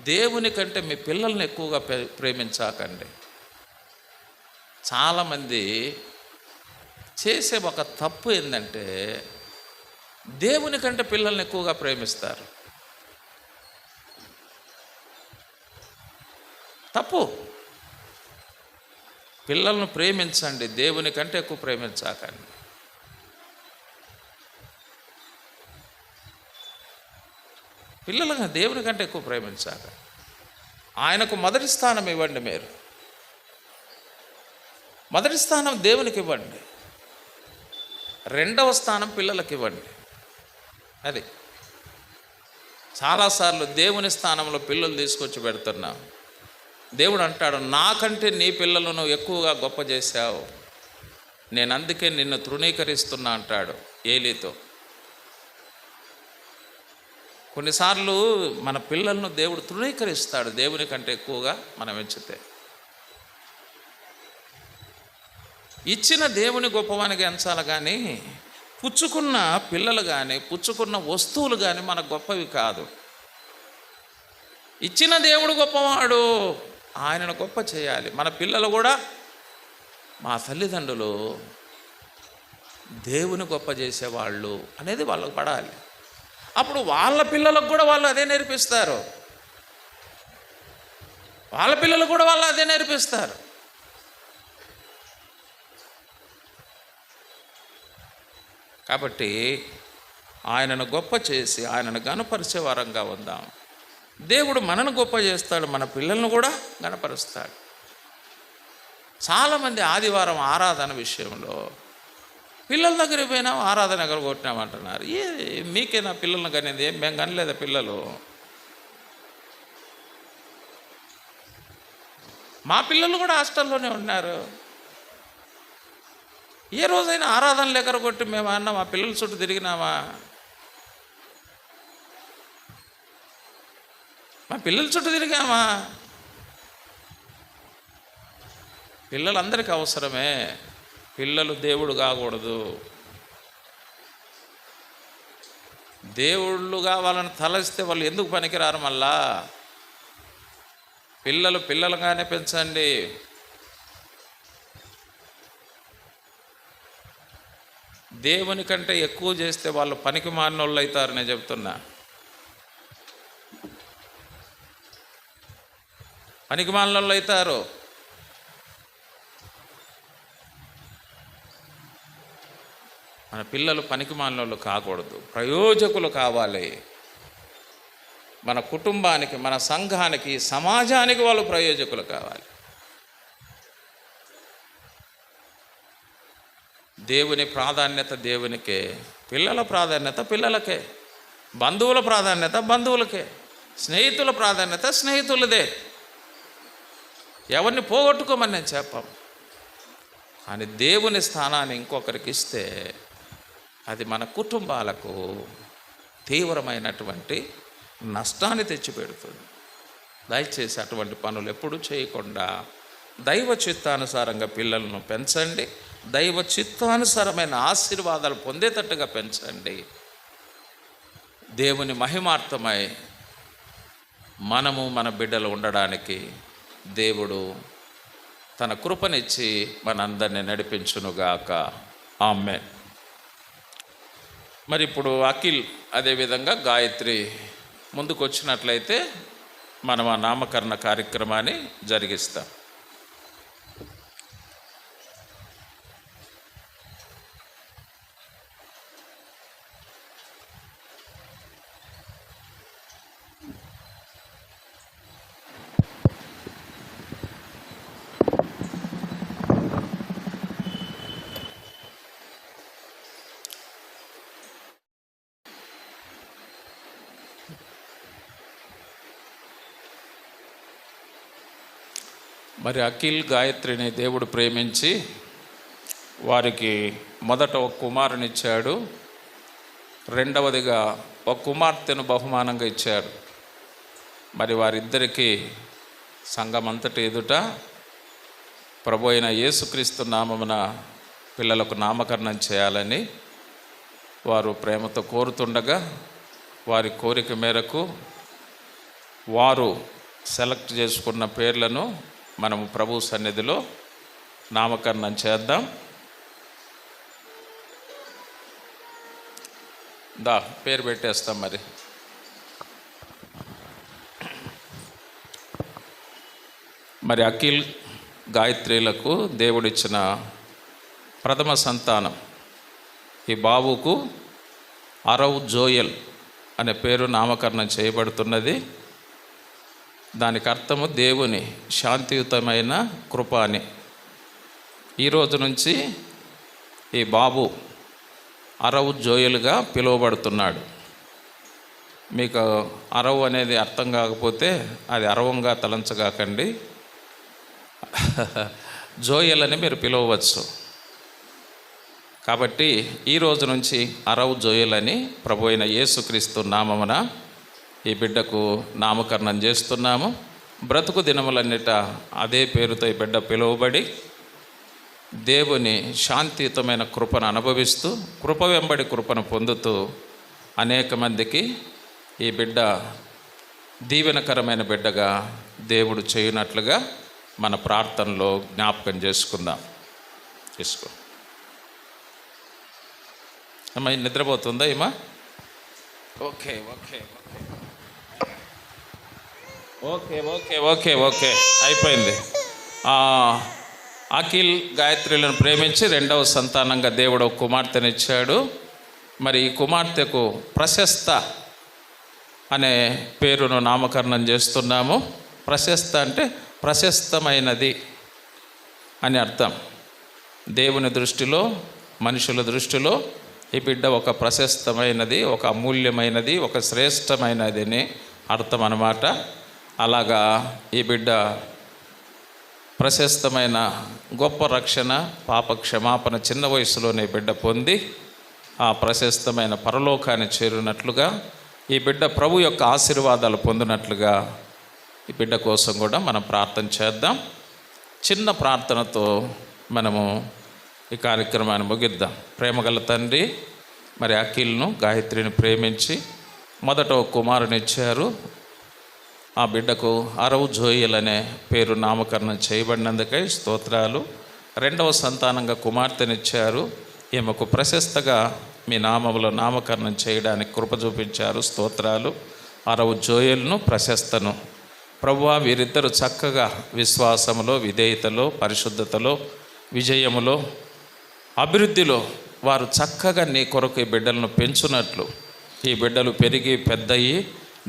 దేవుని కంటే మీ పిల్లల్ని ఎక్కువగా ప్రేమించాకండి. చాలామంది చేసే ఒక తప్పు ఏంటంటే దేవుని కంటే పిల్లల్ని ఎక్కువగా ప్రేమిస్తారు. తప్పు. పిల్లలను ప్రేమించండి, దేవుని కంటే ఎక్కువ ప్రేమించాకండి. పిల్లలను దేవుని కంటే ఎక్కువ ప్రేమించాక ఆయనకు మొదటి స్థానం ఇవ్వండి. మీరు మొదటి స్థానం దేవునికి ఇవ్వండి, రెండవ స్థానం పిల్లలకి ఇవ్వండి. అది చాలాసార్లు దేవుని స్థానంలో పిల్లలు తీసుకొచ్చి పెడుతున్నాం. దేవుడు అంటాడు, నాకంటే నీ పిల్లలను ఎక్కువగా గొప్ప చేశావు, నేను అందుకే నిన్ను తృణీకరిస్తున్నా అంటాడు ఏలీతో. కొన్నిసార్లు మన పిల్లలను దేవుడు తృణీకరిస్తాడు దేవుని కంటే ఎక్కువగా మనం ఎంచితే. ఇచ్చిన దేవుని గొప్పవానికి ఎంచాలి కానీ పుచ్చుకున్న పిల్లలు కానీ పుచ్చుకున్న వస్తువులు కానీ మనకు గొప్పవి కాదు. ఇచ్చిన దేవుడు గొప్పవాడు, ఆయనను గొప్ప చేయాలి. మన పిల్లలు కూడా మా తల్లిదండ్రులు దేవుని గొప్ప చేసేవాళ్ళు అనేది వాళ్ళకు పడాలి. అప్పుడు వాళ్ళ పిల్లలకు కూడా వాళ్ళు అదే నేర్పిస్తారు. వాళ్ళ పిల్లలు కూడా వాళ్ళు అదే నేర్పిస్తారు. కాబట్టి ఆయనను గొప్ప చేసి ఆయనను గణపరిచే వారంగా ఉందాం. దేవుడు మనను గొప్ప చేస్తాడు, మన పిల్లలను కూడా గణపరుస్తాడు. చాలామంది ఆదివారం ఆరాధన విషయంలో పిల్లల దగ్గరికి పోయినాం, ఆరాధన ఎగరగొట్టినామంటున్నారు. మీకేనా పిల్లలను కనేది? ఏం మేము కనలేదా పిల్లలు? మా పిల్లలు కూడా హాస్టల్లోనే ఉన్నారు. ఏ రోజైనా ఆరాధనలు ఎగరగొట్టి మేము అన్నా మా పిల్లల చుట్టూ తిరిగినామా? మా పిల్లల చుట్టూ తిరిగామా? పిల్లలందరికీ అవసరమే. పిల్లలు దేవుడు కాకూడదు. దేవుళ్ళుగా వాళ్ళని తలస్తే వాళ్ళు ఎందుకు పనికిరారు? మళ్ళా పిల్లలు పిల్లలుగానే పెంచండి. దేవుని కంటే ఎక్కువ చేస్తే వాళ్ళు పనికి మారినోళ్ళు అవుతారు. నేను చెప్తున్నా, పనికి మాలినోళ్ళు అవుతారు. మన పిల్లలు పనికి మాలినోళ్ళు కాకూడదు, ప్రయోజకులు కావాలి. మన కుటుంబానికి, మన సంఘానికి, సమాజానికి వాళ్ళు ప్రయోజకులు కావాలి. దేవుని ప్రాధాన్యత దేవునికే, పిల్లల ప్రాధాన్యత పిల్లలకే, బంధువుల ప్రాధాన్యత బంధువులకే, స్నేహితుల ప్రాధాన్యత స్నేహితులదే. ఎవరిని పోగొట్టుకోమని నేను చెప్పాను. కానీ దేవుని స్థానాన్ని ఇంకొకరికి ఇస్తే అది మన కుటుంబాలకు తీవ్రమైనటువంటి నష్టాన్ని తెచ్చిపెడుతుంది. దయచేసి అటువంటి పనులు ఎప్పుడూ చేయకుండా దైవ చిత్తానుసారంగా పిల్లలను పెంచండి. దైవ చిత్తానుసారమైన ఆశీర్వాదాలు పొందేటట్టుగా పెంచండి. దేవుని మహిమార్థమై మనము మన బిడ్డలు ఉండడానికి దేవుడు తన కృపనిచ్చి మనందరినీ నడిపించునుగాక. ఆమేన్. మరి ఇప్పుడు అఖిల్ అదేవిధంగా గాయత్రి ముందుకు వచ్చినట్లయితే మనం ఆ నామకరణ కార్యక్రమాన్ని జరిగిస్తాం. మరి అఖిల్ గాయత్రిని దేవుడు ప్రేమించి వారికి మొదట ఒక కుమారునిచ్చాడు, రెండవదిగా ఒక కుమార్తెను బహుమానంగా ఇచ్చాడు. మరి వారిద్దరికీ సంఘమంతటి ఎదుట ప్రభు అయిన యేసుక్రీస్తు నామమున పిల్లలకు నామకరణం చేయాలని వారు ప్రేమతో కోరుతుండగా వారి కోరిక మేరకు వారు సెలెక్ట్ చేసుకున్న పేర్లను మనము ప్రభు సన్నిధిలో నామకరణం చేద్దాం. పేరు పెట్టేస్తాం. మరి అఖిల్ గాయత్రిలకు దేవుడిచ్చిన ప్రథమ సంతానం ఈ బాబుకు అరవ్ జోయల్ అనే పేరు నామకరణం చేయబడుతున్నది. దానికి అర్థము దేవుని శాంతియుతమైన కృప అని. ఈరోజు నుంచి ఈ బాబు అరవ్ జోయల్గా పిలువబడుతున్నాడు. మీకు అరవ్ అనేది అర్థం కాకపోతే అది అరవంగా తలంచగాకండి, జోయల్ అని మీరు పిలవవచ్చు. కాబట్టి ఈరోజు నుంచి అరవ్ జోయల్ అని ప్రభు అయిన యేసుక్రీస్తు నామమున ఈ బిడ్డకు నామకరణం చేస్తున్నాము. బ్రతుకు దినములన్నిట అదే పేరుతో ఈ బిడ్డ పిలువబడి దేవుని శాంతియుతమైన కృపను అనుభవిస్తూ కృప వెంబడి కృపను పొందుతూ అనేక మందికి ఈ బిడ్డ దీవెనకరమైన బిడ్డగా దేవుడు చేయునట్లుగా మన ప్రార్థనలో జ్ఞాపకం చేసుకుందాం. తీసుకో అమ్మా. నిద్రపోతుందా ఏమా? Okay okay okay okay okay okay అయిపోయింది. అఖిల్ గాయత్రిలను ప్రేమించి రెండవ సంతానంగా దేవుడు ఒక కుమార్తెనిచ్చాడు. మరి ఈ కుమార్తెకు ప్రశస్త అనే పేరును నామకరణం చేస్తున్నాము. ప్రశస్త అంటే ప్రశస్తమైనది అని అర్థం. దేవుని దృష్టిలో, మనుషుల దృష్టిలో ఈ బిడ్డ ఒక ప్రశస్తమైనది, ఒక అమూల్యమైనది, ఒక శ్రేష్టమైనది అని అర్థం అన్నమాట. అలాగా ఈ బిడ్డ ప్రశస్తమైన గొప్ప రక్షణ, పాప క్షమాపణ చిన్న వయసులోనే బిడ్డ పొంది ఆ ప్రశస్తమైన పరలోకాన్ని చేరినట్లుగా ఈ బిడ్డ ప్రభు యొక్క ఆశీర్వాదాలు పొందినట్లుగా ఈ బిడ్డ కోసం కూడా మనం ప్రార్థన చేద్దాం. చిన్న ప్రార్థనతో మనము ఈ కార్యక్రమాన్ని ముగిద్దాం. ప్రేమగల తండ్రి, మరి అఖిల్ను గాయత్రిని ప్రేమించి మొదట ఒక కుమారునిచ్చారు. ఆ బిడ్డకు అరవ్ జోయల్ అనే పేరు నామకరణం చేయబడినందుకై స్తోత్రాలు. రెండవ సంతానంగా కుమార్తెనిచ్చారు. ఈమెకు ప్రశస్తగా మీ నామములో నామకరణం చేయడానికి కృప చూపించారు. స్తోత్రాలు. అరవ్ జోయల్ను, ప్రశస్తను ప్రభువా వీరిద్దరూ చక్కగా విశ్వాసములో, విధేయతలో, పరిశుద్ధతలో, విజయములో, అభివృద్ధిలో వారు చక్కగా నీ కొరకు ఈ బిడ్డలను పెంచునట్లు, ఈ బిడ్డలు పెరిగి పెద్దయి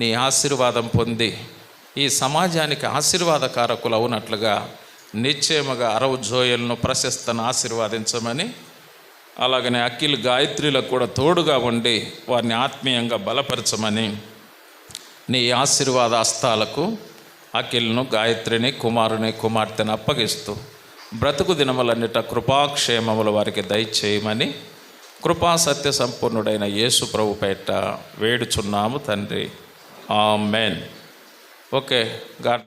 నీ ఆశీర్వాదం పొంది ఈ సమాజానికి ఆశీర్వాదకారకులు అవునట్లుగా నిశ్చయముగా అరవ్ జోయల్ను, ప్రశస్తను ఆశీర్వాదించమని అలాగనే అఖిల్ గాయత్రిలకు కూడా తోడుగా ఉండి వారిని ఆత్మీయంగా బలపరచమని నీ ఆశీర్వాద హస్తాలకు అఖిల్ను, గాయత్రిని, కుమారుని, కుమార్తెను అప్పగిస్తూ బ్రతుకు దినములన్నిట కృపాక్షేమములు వారికి దయచేయమని కృపా సత్య సంపూర్ణుడైన యేసు ప్రభు పేట వేడుచున్నాము తండ్రి. ఆమేన్. Okay, God